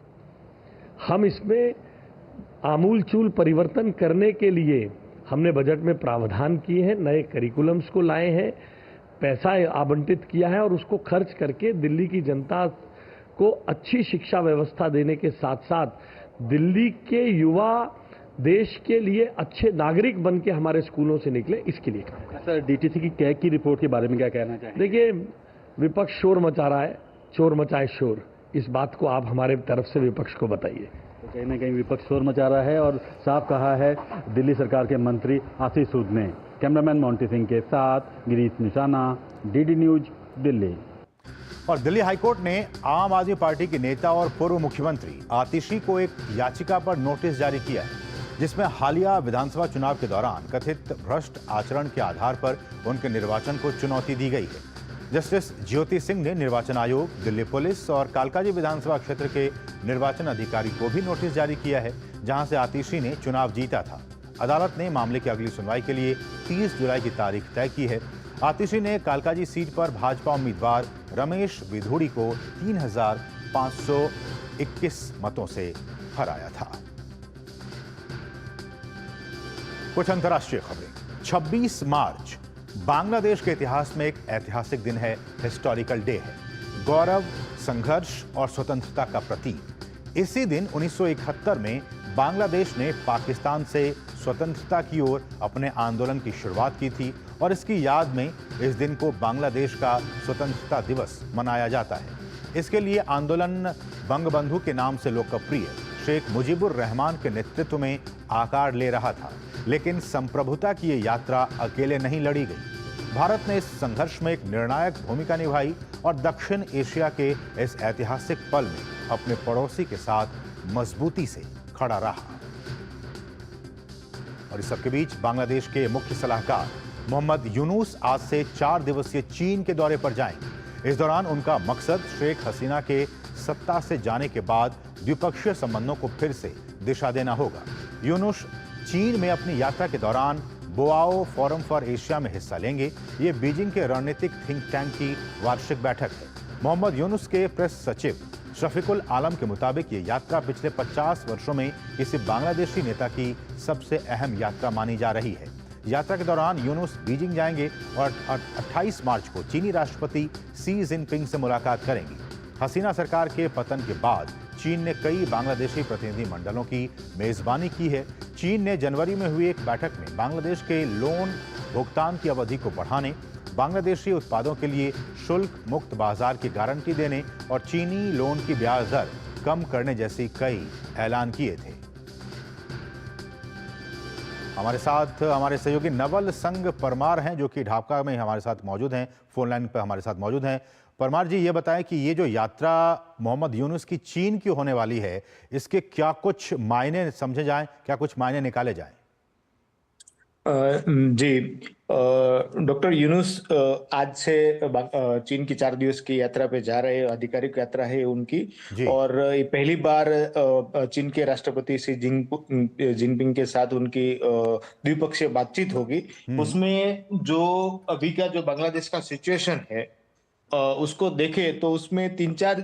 Speaker 10: हम इसमें आमूल चूल परिवर्तन करने के लिए हमने बजट में प्रावधान किए हैं, नए करिकुलम्स को लाए हैं, पैसा आवंटित किया है और उसको खर्च करके दिल्ली की जनता को अच्छी शिक्षा व्यवस्था देने के साथ साथ दिल्ली के युवा देश के लिए अच्छे नागरिक बन के हमारे स्कूलों से निकले, इसके लिए।
Speaker 13: सर, डीटीसी की कैग की रिपोर्ट के बारे में क्या कहना चाहेंगे?
Speaker 10: देखिए, विपक्ष शोर मचा रहा है, चोर मचाए शोर। इस बात को आप हमारे तरफ से विपक्ष को बताइए।
Speaker 13: तो कहीं ना कहीं विपक्ष शोर मचा रहा है और साफ कहा है दिल्ली सरकार के मंत्री आशीष सूद ने। कैमरामैन मोंटी सिंह के साथ गिरीश निशाना, डीडी न्यूज, दिल्ली।
Speaker 1: और दिल्ली हाईकोर्ट ने आम आदमी पार्टी के नेता और पूर्व मुख्यमंत्री आतिशी को एक याचिका पर नोटिस जारी किया है, जिसमें हालिया विधानसभा चुनाव के दौरान कथित भ्रष्ट आचरण के आधार पर उनके निर्वाचन को चुनौती दी गई है। जस्टिस ज्योति सिंह ने निर्वाचन आयोग, दिल्ली पुलिस और कालकाजी विधानसभा क्षेत्र के निर्वाचन अधिकारी को भी नोटिस जारी किया है, जहां से आतिशी ने चुनाव जीता था। अदालत ने मामले की अगली सुनवाई के लिए 30 जुलाई की तारीख तय की है। आतिशी ने कालकाजी सीट पर भाजपा उम्मीदवार रमेश विधूड़ी को 3521 मतों से हराया था। कुछ अंतर्राष्ट्रीय खबरें। 26 मार्च बांग्लादेश के इतिहास में एक ऐतिहासिक दिन है, हिस्टोरिकल डे है। गौरव, संघर्ष और स्वतंत्रता का प्रतीक। इसी दिन 1971 में बांग्लादेश ने पाकिस्तान से स्वतंत्रता की ओर अपने आंदोलन की शुरुआत की थी और इसकी याद में इस दिन को बांग्लादेश का स्वतंत्रता दिवस मनाया जाता है। इसके लिए आंदोलन बंगबंधु के नाम से लोकप्रिय शेख मुजीबुर रहमान के नेतृत्व में आकार ले रहा था, लेकिन संप्रभुता की ये यात्रा अकेले नहीं लड़ी गई। भारत ने इस संघर्ष में एक निर्णायक भूमिका निभाई और दक्षिण एशिया के इस ऐतिहासिक पल में अपने पड़ोसी के साथ मजबूती से खड़ा रहा। और इस सबके बीच बांग्लादेश के मुख्य सलाहकार मोहम्मद यूनुस आज से 4 दिवसीय चीन के दौरे पर जाएंगे। इस दौरान उनका मकसद शेख हसीना के सत्ता से जाने के बाद द्विपक्षीय संबंधों को फिर से दिशा देना होगा। यूनुस चीन में अपनी यात्रा के दौरान बोआओ फोरम फॉर एशिया में हिस्सा लेंगे। ये बीजिंग के रणनीतिक थिंक टैंक की वार्षिक बैठक है। मोहम्मद यूनुस के प्रेस सचिव शफीकुल आलम के मुताबिक ये यात्रा पिछले 50 वर्षों में किसी बांग्लादेशी नेता की सबसे अहम यात्रा मानी जा रही है। यात्रा के दौरान यूनुस बीजिंग जाएंगे और 28 मार्च को चीनी राष्ट्रपति शी जिनपिंग से मुलाकात करेंगे। हसीना सरकार के पतन के बाद चीन ने कई बांग्लादेशी प्रतिनिधि मंडलों की मेजबानी की है। चीन ने जनवरी में हुई एक बैठक में बांग्लादेश के लोन भुगतान की अवधि को बढ़ाने, बांग्लादेशी उत्पादों के लिए शुल्क मुक्त बाजार की गारंटी देने और चीनी लोन की ब्याज दर कम करने जैसी कई ऐलान किए थे। हमारे साथ हमारे सहयोगी नवल संग परमार हैं, जो कि ढाका में हमारे साथ मौजूद हैं, फोन लाइन पर हमारे साथ मौजूद हैं। परमार जी, ये बताएं कि ये जो यात्रा मोहम्मद यूनुस की चीन की होने वाली है, इसके क्या कुछ मायने समझे जाएं, क्या कुछ मायने निकाले जाएं?
Speaker 14: जी, डॉक्टर यूनुस आज से चीन की 4 दिवस की यात्रा पे जा रहे हैं। आधिकारिक यात्रा है उनकी और ये पहली बार चीन के राष्ट्रपति शी जिनपिंग के साथ उनकी द्विपक्षीय बातचीत होगी। उसमें जो अभी का जो बांग्लादेश का सिचुएशन है उसको देखे तो उसमें 3-4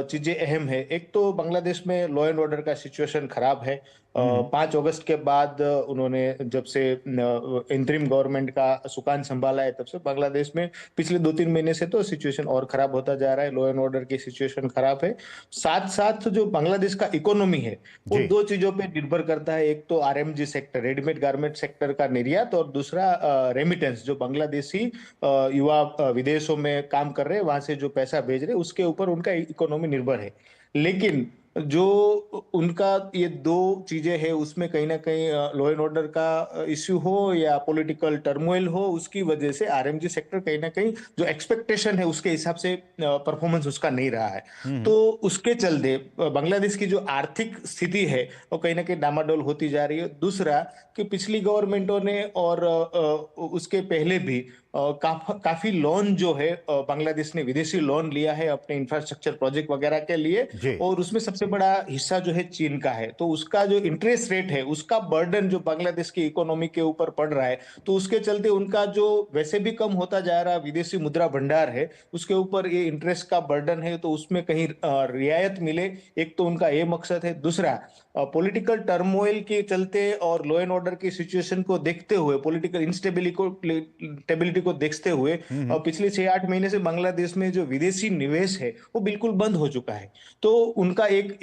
Speaker 14: चीजें अहम है। एक तो बांग्लादेश में लॉ एंड ऑर्डर का सिचुएशन खराब है। 5 अगस्त के बाद उन्होंने जब से इंतरिम गवर्नमेंट का सुकान संभाला है, तब से बांग्लादेश में पिछले 2-3 महीने से तो सिचुएशन और खराब होता जा रहा है। लॉ एंड ऑर्डर की सिचुएशन खराब है। साथ साथ जो बांग्लादेश का इकोनॉमी है वो 2 चीजों पे निर्भर करता है। एक तो RMG sector, readymade garment sector का निर्यात, और दूसरा रेमिटेंस, जो बांग्लादेशी युवा विदेशों में काम कर रहे हैं, वहां से जो पैसा भेज रहे हैं, उसके ऊपर उनका इकोनॉमी निर्भर है। लेकिन जो उनका ये 2 चीजें हैं, उसमें कहीं ना कहीं लॉ एंड ऑर्डर का इश्यू हो या पॉलिटिकल टर्मोइल हो, उसकी वजह से आरएमजी सेक्टर कहीं ना कहीं जो एक्सपेक्टेशन है उसके हिसाब से परफॉर्मेंस उसका नहीं रहा है। तो उसके चलते बांग्लादेश की जो आर्थिक स्थिति है वो कहीं ना कहीं डामाडोल होती जा रही है। दूसरा कि पिछली गवर्नमेंटों ने और उसके पहले भी काफी लोन जो है बांग्लादेश ने विदेशी लोन लिया है अपने इंफ्रास्ट्रक्चर प्रोजेक्ट वगैरह के लिए, और उसमें सबसे बड़ा हिस्सा जो है चीन का है। तो उसका जो इंटरेस्ट रेट है, उसका बर्डन जो बांग्लादेश की इकोनॉमी के ऊपर पड़ रहा है, तो उसके चलते उनका जो वैसे भी कम होता जा रहा विदेशी मुद्रा भंडार है, उसके ऊपर ये इंटरेस्ट का बर्डन है, तो उसमें कहीं रियायत मिले, एक तो उनका ये मकसद है। दूसरा पॉलिटिकल टर्मोइल के चलते और लॉ एंड ऑर्डर की सिचुएशन को देखते हुए, पॉलिटिकल इंस्टेबिलिटी को देखते हुए पिछले 6-8 महीने से बांग्लादेश में जो विदेशी निवेश है वो बिल्कुल बंद हो चुका है। तो उनका एक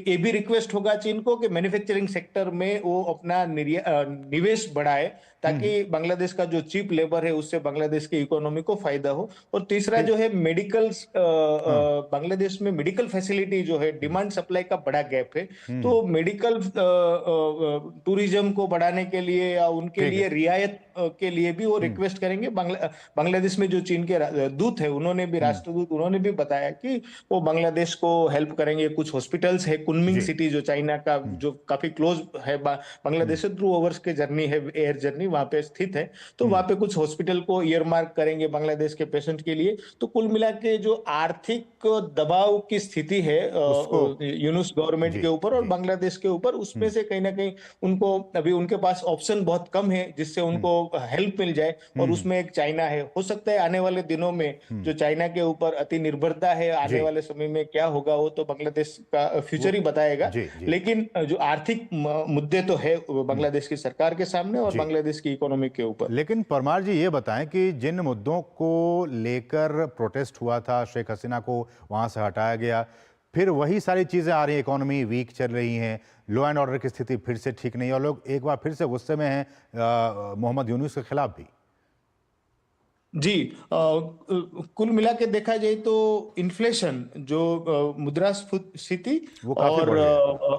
Speaker 14: ये भी रिक्वेस्ट होगा चीन को कि मैन्युफैक्चरिंग सेक्टर में वो अपना निवेश बढ़ाए, ताकि बांग्लादेश का जो चीप लेबर है उससे बांग्लादेश की इकोनॉमी को फायदा हो। और तीसरा जो है मेडिकल, बांग्लादेश में मेडिकल फैसिलिटी जो है, डिमांड सप्लाई का बड़ा गैप है। तो मेडिकल टूरिज्म को बढ़ाने के लिए या उनके लिए रियायत के लिए भी वो रिक्वेस्ट करेंगे। बांग्लादेश में जो चीन के दूत है, उन्होंने भी, राष्ट्रदूत, उन्होंने भी बताया कि वो बांग्लादेश को हेल्प करेंगे। कुछ हॉस्पिटल्स है, कुनमिंग सिटी जो चाइना का जो काफी क्लोज है बांग्लादेश से, थ्रू ओवर्स के जर्नी है, एयर जर्नी वहां पे स्थित है, तो वहां पे कुछ हॉस्पिटल को ईयरमार्क करेंगे बांग्लादेश के पेशेंट के लिए। तो कुल मिला के जो आर्थिक दबाव की स्थिति है यूनुस गवर्नमेंट के ऊपर और बांग्लादेश के ऊपर, उसमें से कहीं ना कहीं उनको अभी उनके पास ऑप्शन बहुत कम है जिससे उनको हेल्प मिल जाए, और उसमें एक चाइना है। हो सकता है आने वाले दिनों में जो चाइना के ऊपर अति निर्भरता है, आने वाले समय में क्या होगा वो तो बांग्लादेश का फ्यूचर ही बताएगा। लेकिन जो आर्थिक मुद्दे तो है बांग्लादेश की सरकार के सामने और बांग्लादेश की इकोनॉमी के ऊपर।
Speaker 1: लेकिन परमार जी, ये बताएं कि जिन मुद्दों को लेकर प्रोटेस्ट हुआ था, शेख हसीना को वहां से हटाया गया, फिर वही सारी चीजें आ रही हैं, इकोनॉमी वीक चल रही हैं, लॉ एंड ऑर्डर की स्थिति फिर से ठीक नहीं है, और लोग एक बार फिर से गुस्से में हैं मोहम्मद यूनुस के खिलाफ भी।
Speaker 14: जी, कुल मिला के देखा जाए तो इन्फ्लेशन, जो मुद्रास्फीति और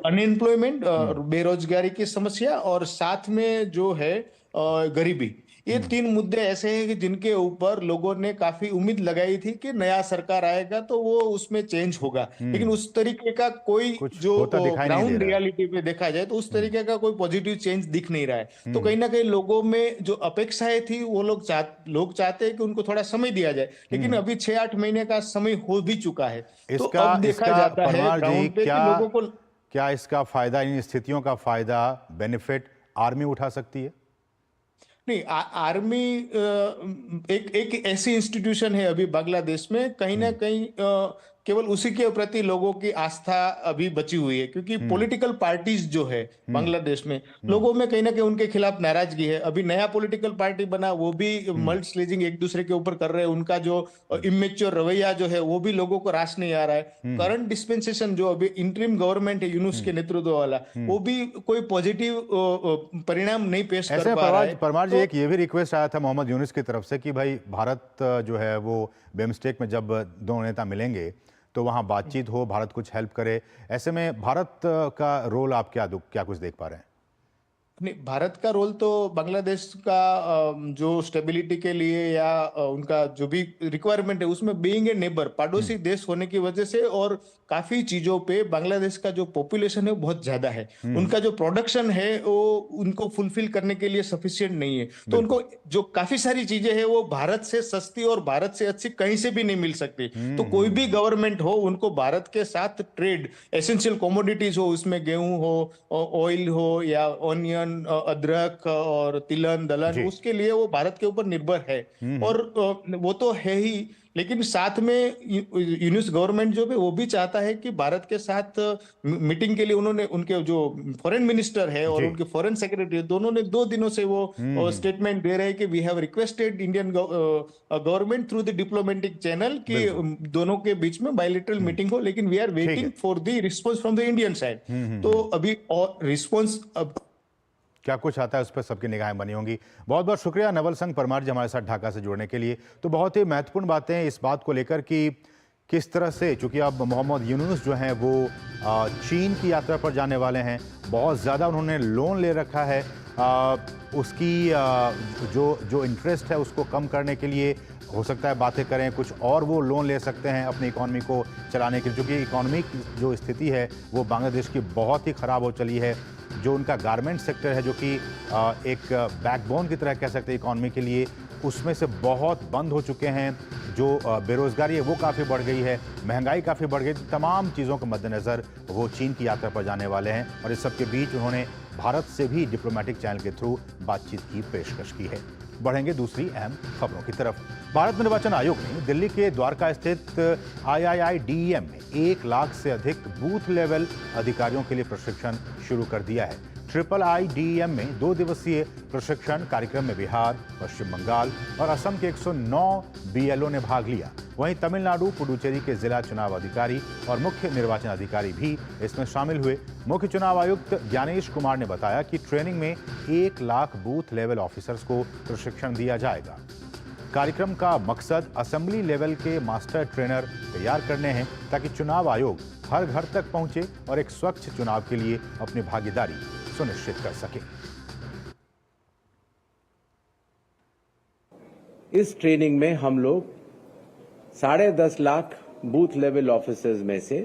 Speaker 14: अनएम्प्लॉयमेंट, बेरोजगारी की समस्या, और साथ में जो है गरीबी, ये 3 मुद्दे ऐसे हैं कि जिनके ऊपर लोगों ने काफी उम्मीद लगाई थी कि नया सरकार आएगा तो वो उसमें चेंज होगा, लेकिन उस तरीके का कोई जो ग्राउंड रियलिटी पे देखा जाए तो उस तरीके का कोई पॉजिटिव चेंज दिख नहीं रहा है। तो कहीं ना कहीं लोगों में जो अपेक्षाएं थी वो लोग चाहते हैं कि उनको थोड़ा समय दिया जाए, लेकिन अभी 6-8 महीने का समय हो भी चुका है। तो अब देखा जाता है ग्राउंड पे कि लोगों को
Speaker 1: क्या इसका फायदा, इन स्थितियों का फायदा, बेनिफिट आर्मी उठा सकती है?
Speaker 14: नहीं, आर्मी एक ऐसी इंस्टीट्यूशन है अभी बांग्लादेश में, कहीं ना कहीं केवल उसी के प्रति लोगों की आस्था अभी बची हुई है, क्योंकि पॉलिटिकल पार्टीज जो है बांग्लादेश में लोगों में कहीं ना कहीं उनके खिलाफ नाराजगी है। अभी नया पॉलिटिकल पार्टी बना, वो भी मल्ट स्लेजिंग एक दूसरे के ऊपर कर रहे हैं। उनका जो इमेच्योर रवैया जो है वो भी लोगों को रास नहीं आ रहा है। करंट डिस्पेंसेशन जो अभी इंटरिम गवर्नमेंट है यूनुस के नेतृत्व वाला, वो भी कोई पॉजिटिव परिणाम नहीं पेश कर पा रहा है।
Speaker 1: परमार जी, एक ये भी रिक्वेस्ट आया था मोहम्मद यूनुस की तरफ से कि भाई भारत जो है वो बिम्स्टेक में जब दोनों नेता मिलेंगे तो वहाँ बातचीत हो, भारत कुछ हेल्प करे। ऐसे में भारत का रोल आप क्या कुछ देख पा रहे हैं?
Speaker 14: नहीं, भारत का रोल तो बांग्लादेश का जो स्टेबिलिटी के लिए या उनका जो भी रिक्वायरमेंट है उसमें बीइंग ए नेबर, पड़ोसी देश होने की वजह से, और काफी चीजों पे बांग्लादेश का जो पॉपुलेशन है वो बहुत ज्यादा है, उनका जो प्रोडक्शन है वो उनको फुलफिल करने के लिए सफिशिएंट नहीं है। तो उनको जो काफी सारी चीजें हैं वो भारत से सस्ती और भारत से अच्छी कहीं से भी नहीं मिल सकती। तो कोई भी गवर्नमेंट हो, उनको भारत के साथ ट्रेड, एसेंशियल कमोडिटीज हो, उसमें गेहूं हो, ऑयल हो या ऑनियन, अदरक और तिलन दलहन, उसके लिए वो भारत के ऊपर निर्भर है। और वो तो है ही, लेकिन साथ में यूनुस गवर्नमेंट जो है वो भी चाहता है कि भारत के साथ मीटिंग के लिए उन्होंने, उनके जो फॉरेन मिनिस्टर है और उनके फॉरेन सेक्रेटरी, दोनों ने 2 दिनों से वो स्टेटमेंट दे रहे हैं कि we have requested Indian government through the diplomatic channel कि दोनों के बीच में बायलैटरल मीटिंग हो, लेकिन we are waiting for the response from the Indian side. तो अभी और रिस्पॉन्स
Speaker 1: क्या कुछ आता है उस पर सबकी निगाहें बनी होंगी। बहुत बहुत शुक्रिया नवल संघ परमार जी हमारे साथ ढाका से जुड़ने के लिए। तो बहुत ही महत्वपूर्ण बातें इस बात को लेकर कि किस तरह से, चूंकि अब मोहम्मद यूनुस जो हैं वो चीन की यात्रा पर जाने वाले हैं, बहुत ज़्यादा उन्होंने लोन ले रखा है, उसकी जो इंटरेस्ट है उसको कम करने के लिए हो सकता है बातें करें, कुछ और वो लोन ले सकते हैं अपनी इकॉनमी को चलाने के लिए, क्योंकि इकॉनमिक जो स्थिति है वो बांग्लादेश की बहुत ही ख़राब हो चली है। जो उनका गारमेंट सेक्टर है, जो कि एक बैकबोन की तरह कह सकते हैं इकॉनमी के लिए, उसमें से बहुत बंद हो चुके हैं। जो बेरोज़गारी है वो काफ़ी बढ़ गई है, महंगाई काफ़ी बढ़ गई। तमाम चीज़ों के मद्देनज़र वो चीन की यात्रा पर जाने वाले हैं और इस सब के बीच उन्होंने भारत से भी डिप्लोमेटिक चैनल के थ्रू बातचीत की पेशकश की है। बढ़ेंगे दूसरी अहम खबरों की तरफ। भारत निर्वाचन आयोग ने दिल्ली के द्वारका स्थित IIIDEM में 1 लाख से अधिक बूथ लेवल अधिकारियों के लिए प्रशिक्षण शुरू कर दिया है। IIIDEM में 2 दिवसीय प्रशिक्षण कार्यक्रम में बिहार, पश्चिम बंगाल और असम के 109 BLO ने भाग लिया। वहीं तमिलनाडु, पुडुचेरी के जिला चुनाव अधिकारी और मुख्य निर्वाचन अधिकारी भी इसमें शामिल हुए। मुख्य चुनाव आयुक्त ज्ञानेश कुमार ने बताया कि ट्रेनिंग में 1 लाख बूथ लेवल ऑफिसर्स को प्रशिक्षण दिया जाएगा। कार्यक्रम का मकसद असेंबली लेवल के मास्टर ट्रेनर तैयार करने हैं, ताकि चुनाव आयोग हर घर तक पहुंचे और एक स्वच्छ चुनाव के लिए अपनी भागीदारी सुनिश्चित कर सके।
Speaker 15: इस ट्रेनिंग में हम लोग 10.5 लाख बूथ लेवल ऑफिसर्स में से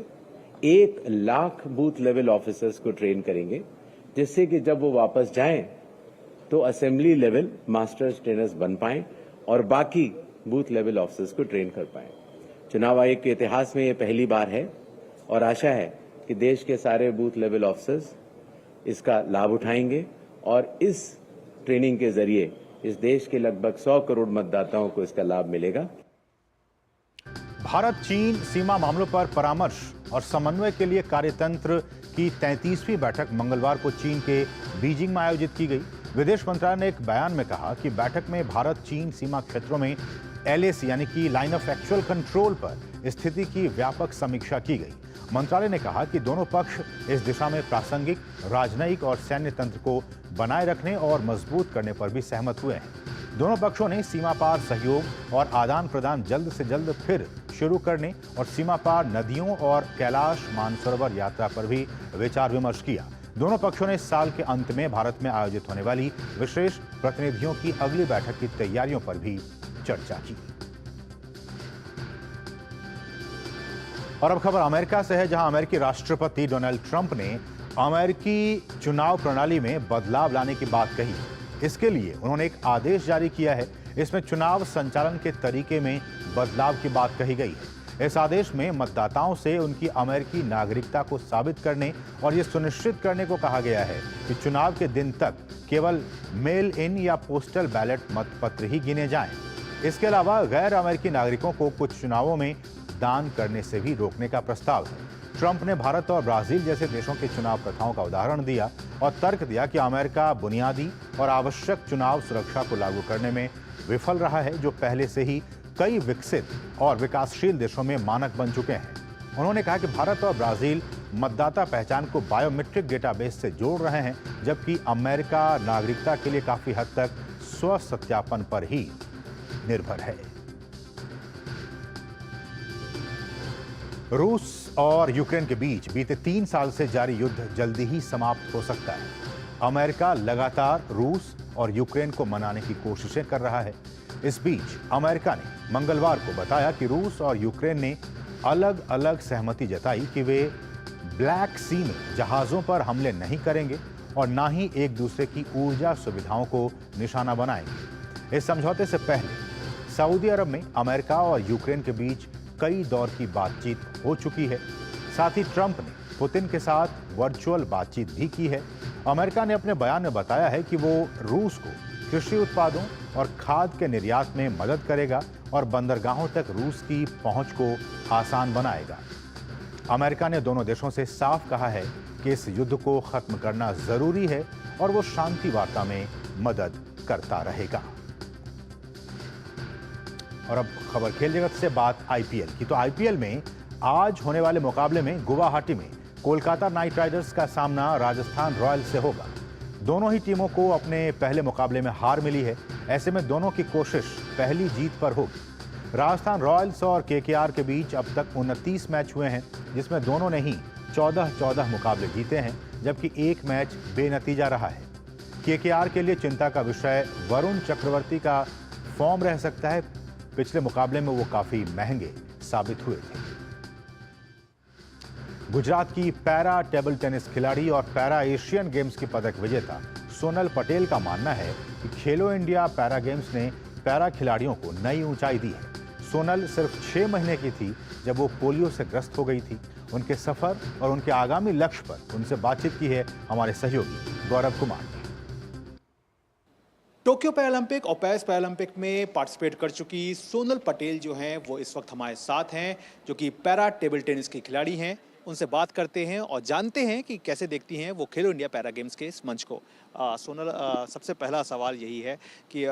Speaker 15: 1 लाख बूथ लेवल ऑफिसर्स को ट्रेन करेंगे, जिससे कि जब वो वापस जाएं तो असेंबली लेवल मास्टर्स ट्रेनर्स बन पाएं और बाकी बूथ लेवल ऑफिसर्स को ट्रेन कर पाएं। चुनाव आयोग के इतिहास में ये पहली बार है और आशा है कि देश के सारे बूथ लेवल ऑफिसर्स इसका लाभ उठाएंगे और इस ट्रेनिंग के जरिए इस देश के लगभग 100 करोड़ मतदाताओं को इसका लाभ मिलेगा।
Speaker 1: भारत चीन सीमा मामलों पर परामर्श और समन्वय के लिए कार्यतंत्र की 33वीं बैठक मंगलवार को चीन के बीजिंग में आयोजित की गई। विदेश मंत्रालय ने एक बयान में कहा कि बैठक में भारत चीन सीमा क्षेत्रों में LAC यानी कि लाइन ऑफ एक्चुअल कंट्रोल पर स्थिति की व्यापक समीक्षा की गई। मंत्रालय ने कहा कि दोनों पक्ष इस दिशा में प्रासंगिक, राजनयिक और सैन्य तंत्र को बनाए रखने और मजबूत करने पर भी सहमत हुए हैं। दोनों पक्षों ने सीमा पार सहयोग और आदान प्रदान जल्द से जल्द फिर शुरू करने और सीमा पार नदियों और कैलाश मानसरोवर यात्रा पर भी विचार विमर्श किया। दोनों पक्षों ने इस साल के अंत में भारत में आयोजित होने वाली विशेष प्रतिनिधियों की अगली बैठक की तैयारियों पर भी चर्चा की। और अब खबर अमेरिका से है, जहां अमेरिकी राष्ट्रपति डोनाल्ड ट्रंप ने अमेरिकी चुनाव प्रणाली में बदलाव लाने की बात कही। इसके लिए उन्होंने एक आदेश जारी किया है। इसमें चुनाव संचालन के तरीके में बदलाव की बात कही गई है। इस आदेश में मतदाताओं से उनकी अमेरिकी नागरिकता को साबित करने और यह सुनिश्चित करने को कहा गया है कि चुनाव के दिन तक केवल मेल इन या पोस्टल बैलेट मतपत्र ही गिने जाएं। इसके अलावा गैर अमेरिकी नागरिकों को कुछ चुनावों में दान करने से भी रोकने का प्रस्ताव है। ट्रंप ने भारत और ब्राजील जैसे देशों के चुनाव प्रथाओं का उदाहरण दिया और तर्क दिया कि अमेरिका बुनियादी और आवश्यक चुनाव सुरक्षा को लागू करने में विफल रहा है, जो पहले से ही कई विकसित और विकासशील देशों में मानक बन चुके हैं। उन्होंने कहा कि भारत और ब्राजील मतदाता पहचान को बायोमेट्रिक डेटाबेस से जोड़ रहे हैं, जबकि अमेरिका नागरिकता के लिए काफी हद तक स्व सत्यापन पर ही निर्भर है। रूस और यूक्रेन के बीच बीते 3 साल से जारी युद्ध जल्दी ही समाप्त हो सकता है। अमेरिका लगातार रूस और यूक्रेन को मनाने की कोशिशें कर रहा है। इस बीच अमेरिका ने मंगलवार को बताया कि रूस और यूक्रेन ने अलग अलग सहमति जताई कि वे ब्लैक सी में जहाजों पर हमले नहीं करेंगे और ना ही एक दूसरे की ऊर्जा सुविधाओं को निशाना बनाएंगे। इस समझौते से पहले सऊदी अरब में अमेरिका और यूक्रेन के बीच कई दौर की बातचीत हो चुकी है। साथ ही ट्रंप ने पुतिन के साथ वर्चुअल बातचीत भी की है। अमेरिका ने अपने बयान में बताया है कि वो रूस को कृषि उत्पादों और खाद के निर्यात में मदद करेगा और बंदरगाहों तक रूस की पहुंच को आसान बनाएगा। अमेरिका ने दोनों देशों से साफ कहा है कि इस युद्ध को खत्म करना जरूरी है और वो शांति वार्ता में मदद करता रहेगा। और अब खबर खेल जगत से बात आईपीएल की। तो आईपीएल में आज होने वाले मुकाबले में गुवाहाटी में कोलकाता नाइट राइडर्स का सामना राजस्थान रॉयल्स से होगा। दोनों ही टीमों को अपने पहले मुकाबले में हार मिली है। ऐसे में दोनों की कोशिश पहली जीत पर होगी। राजस्थान रॉयल्स और केकेआर के बीच अब तक 29 मैच हुए हैं, जिसमें दोनों ने ही 14-14 मुकाबले जीते हैं, जबकि एक मैच बेनतीजा रहा है। केकेआर के लिए चिंता का विषय वरुण चक्रवर्ती का फॉर्म रह सकता है। पिछले मुकाबले में वो काफी महंगे साबित हुए थे। गुजरात की पैरा टेबल टेनिस खिलाड़ी और पैरा एशियन गेम्स की पदक विजेता सोनल पटेल का मानना है कि खेलो इंडिया पैरा गेम्स ने पैरा खिलाड़ियों को नई ऊंचाई दी है। सोनल सिर्फ 6 महीने की थी जब वो पोलियो से ग्रस्त हो गई थी। उनके सफर और उनके आगामी लक्ष्य पर उनसे बातचीत की है हमारे सहयोगी गौरव कुमार ने।
Speaker 16: टोक्यो पैरालंपिक और पेरिस पैरालंपिक में पार्टिसिपेट कर चुकी सोनल पटेल जो हैं वो इस वक्त हमारे साथ हैं, जो कि पैरा टेबल टेनिस की खिलाड़ी हैं। उनसे बात करते हैं और जानते हैं कि कैसे देखती हैं वो खेलो इंडिया पैरा गेम्स के इस मंच को। सोनल, सबसे पहला सवाल यही है कि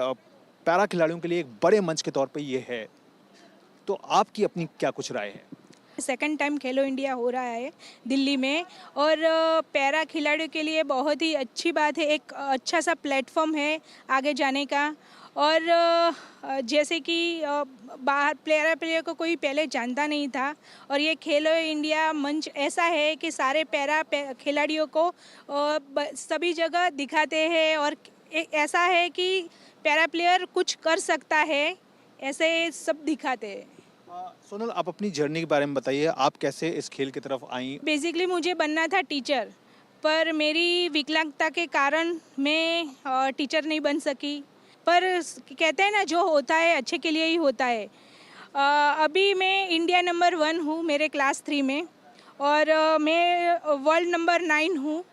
Speaker 16: पैरा खिलाड़ियों के लिए एक बड़े मंच के तौर पे ये है, तो आपकी अपनी क्या कुछ राय है?
Speaker 17: सेकंड टाइम खेलो इंडिया हो रहा है दिल्ली में और पैरा खिलाड़ियों के लिए बहुत ही अच्छी बात है। एक अच्छा सा प्लेटफॉर्म है आगे जाने का। और जैसे कि बाहर प्लेयर को कोई पहले जानता नहीं था और ये खेलो इंडिया मंच ऐसा है कि सारे पैरा खिलाड़ियों को सभी जगह दिखाते हैं और ऐसा है कि पैरा प्लेयर कुछ कर सकता है, ऐसे सब दिखाते हैं।
Speaker 16: सोनल, आप अपनी जर्नी के बारे में बताइए, आप कैसे इस खेल की तरफ आई?
Speaker 17: बेसिकली मुझे बनना था टीचर, पर मेरी विकलांगता के कारण मैं टीचर नहीं बन सकी। पर कहते हैं ना, जो होता है अच्छे के लिए ही होता है। अभी मैं इंडिया नंबर 1 हूँ मेरे क्लास 3 में और मैं वर्ल्ड नंबर 9 हूँ।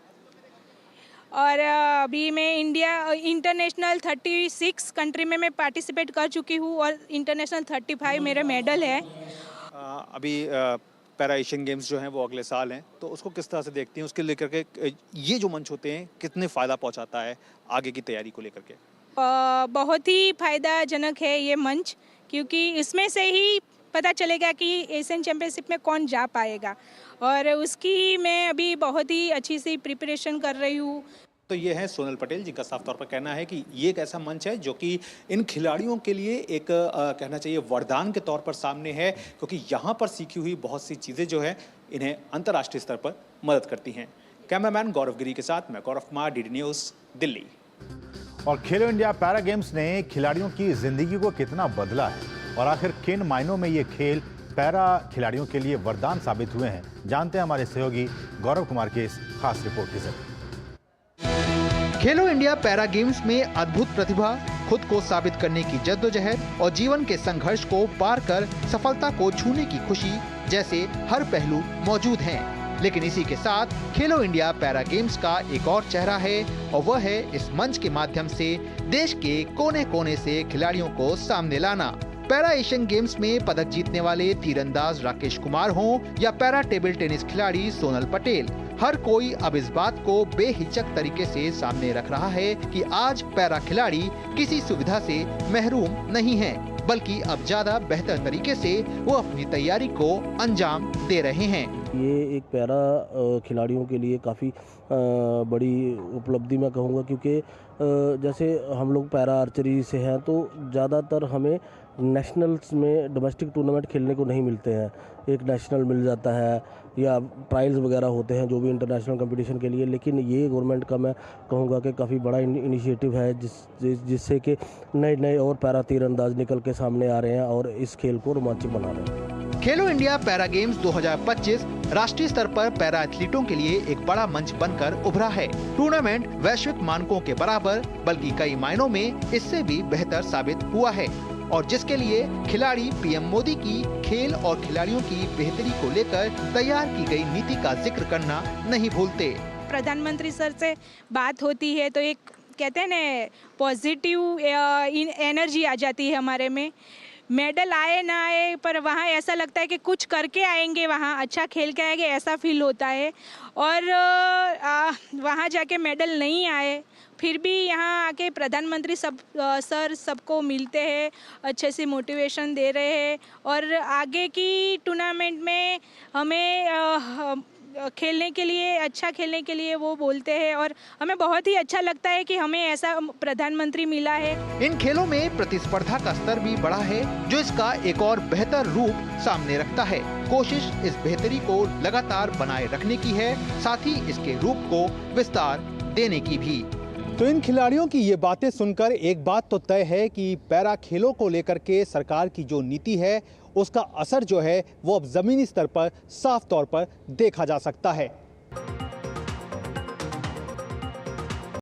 Speaker 17: और अभी मैं इंटरनेशनल 36 कंट्री में मैं पार्टिसिपेट कर चुकी हूँ और इंटरनेशनल 35 मेरा मेडल है।
Speaker 16: अभी पैरा एशियन गेम्स जो हैं वो अगले साल हैं, तो उसको किस तरह से देखती हैं? उसके लेकर के ये जो मंच होते हैं कितने फ़ायदा पहुँचाता है आगे की तैयारी को लेकर के?
Speaker 17: बहुत ही फ़ायदाजनक है ये मंच, क्योंकि इसमें से ही पता चलेगा कि एशियन चैम्पियनशिप में कौन जा पाएगा और उसकी मैं अभी बहुत ही अच्छी सी प्रिपरेशन कर रही हूँ।
Speaker 16: तो ये है सोनल पटेल, जिनका साफ तौर पर कहना है कि ये एक ऐसा मंच है जो कि इन खिलाड़ियों के लिए एक कहना चाहिए वरदान के तौर पर सामने है, क्योंकि यहाँ पर सीखी हुई बहुत सी चीज़ें जो है इन्हें अंतर्राष्ट्रीय स्तर पर मदद करती हैं। कैमरामैन गौरव गिरी के साथ मैं गौरव कुमार, डीडी न्यूज़, दिल्ली।
Speaker 1: और खेलो इंडिया पैरा गेम्स ने खिलाड़ियों की जिंदगी को कितना बदला है और आखिर किन मायनों में ये खेल पैरा खिलाड़ियों के लिए वरदान साबित हुए हैं, जानते हैं हमारे सहयोगी गौरव कुमार के इस खास रिपोर्ट के जरिए।
Speaker 18: खेलो इंडिया पैरा गेम्स में अद्भुत प्रतिभा, खुद को साबित करने की जद्दोजहद और जीवन के संघर्ष को पार कर सफलता को छूने की खुशी जैसे हर पहलू मौजूद हैं। लेकिन इसी के साथ खेलो इंडिया पैरा गेम्स का एक और चेहरा है और वह है इस मंच के माध्यम से देश के कोने कोने से खिलाड़ियों को सामने लाना। पैरा एशियन गेम्स में पदक जीतने वाले तीरंदाज राकेश कुमार हों या पैरा टेबल टेनिस खिलाड़ी सोनल पटेल, हर कोई अब इस बात को बेहिचक तरीके से सामने रख रहा है कि आज पैरा खिलाड़ी किसी सुविधा से महरूम नहीं है, बल्कि अब ज्यादा बेहतर तरीके से वो अपनी तैयारी को अंजाम दे रहे हैं।
Speaker 19: ये एक पैरा खिलाड़ियों के लिए काफ़ी बड़ी उपलब्धि मैं कहूँगा, क्योंकि जैसे हम लोग पैरा आर्चरी से हैं तो ज़्यादातर हमें नेशनल्स में डोमेस्टिक टूर्नामेंट खेलने को नहीं मिलते हैं। एक नेशनल मिल जाता है या ट्रायल्स वगैरह होते हैं जो भी इंटरनेशनल कंपटीशन के लिए, लेकिन ये गवर्नमेंट का मैं कहूँगा कि काफ़ी बड़ा इनिशिएटिव है जिससे कि नए नए और पैरा तीरंदाज निकल के सामने आ रहे हैं और इस खेल को रोमांचक बना रहे हैं।
Speaker 18: खेलो इंडिया पैरा गेम्स 2025 राष्ट्रीय स्तर पर पैरा एथलीटों के लिए एक बड़ा मंच बनकर उभरा है। टूर्नामेंट वैश्विक मानकों के बराबर बल्कि कई मायनों में इससे भी बेहतर साबित हुआ है और जिसके लिए खिलाड़ी पीएम मोदी की खेल और खिलाड़ियों की बेहतरी को लेकर तैयार की गई नीति का जिक्र करना नहीं भूलते।
Speaker 17: प्रधानमंत्री सर से बात होती है तो एक कहते हैं ना पॉजिटिव एनर्जी आ जाती है हमारे में। मेडल आए ना आए पर वहाँ ऐसा लगता है कि कुछ करके आएंगे, वहाँ अच्छा खेल के आएंगे, ऐसा फील होता है। और वहाँ जाके मेडल नहीं आए फिर भी यहाँ आके प्रधानमंत्री सर सबको मिलते हैं, अच्छे से मोटिवेशन दे रहे हैं और आगे की टूर्नामेंट में हमें खेलने के लिए, अच्छा खेलने के लिए वो बोलते हैं और हमें बहुत ही अच्छा लगता है कि हमें ऐसा प्रधानमंत्री मिला है।
Speaker 18: इन खेलों में प्रतिस्पर्धा का स्तर भी बढ़ा है जो इसका एक और बेहतर रूप सामने रखता है। कोशिश इस बेहतरी को लगातार बनाए रखने की है, साथ ही इसके रूप को विस्तार देने की भी।
Speaker 16: तो इन खिलाड़ियों की ये बातें सुनकर एक बात तो तय है कि पैरा खेलों को लेकर के सरकार की जो नीति है उसका असर जो है वो अब जमीनी स्तर पर साफ तौर पर देखा जा सकता है।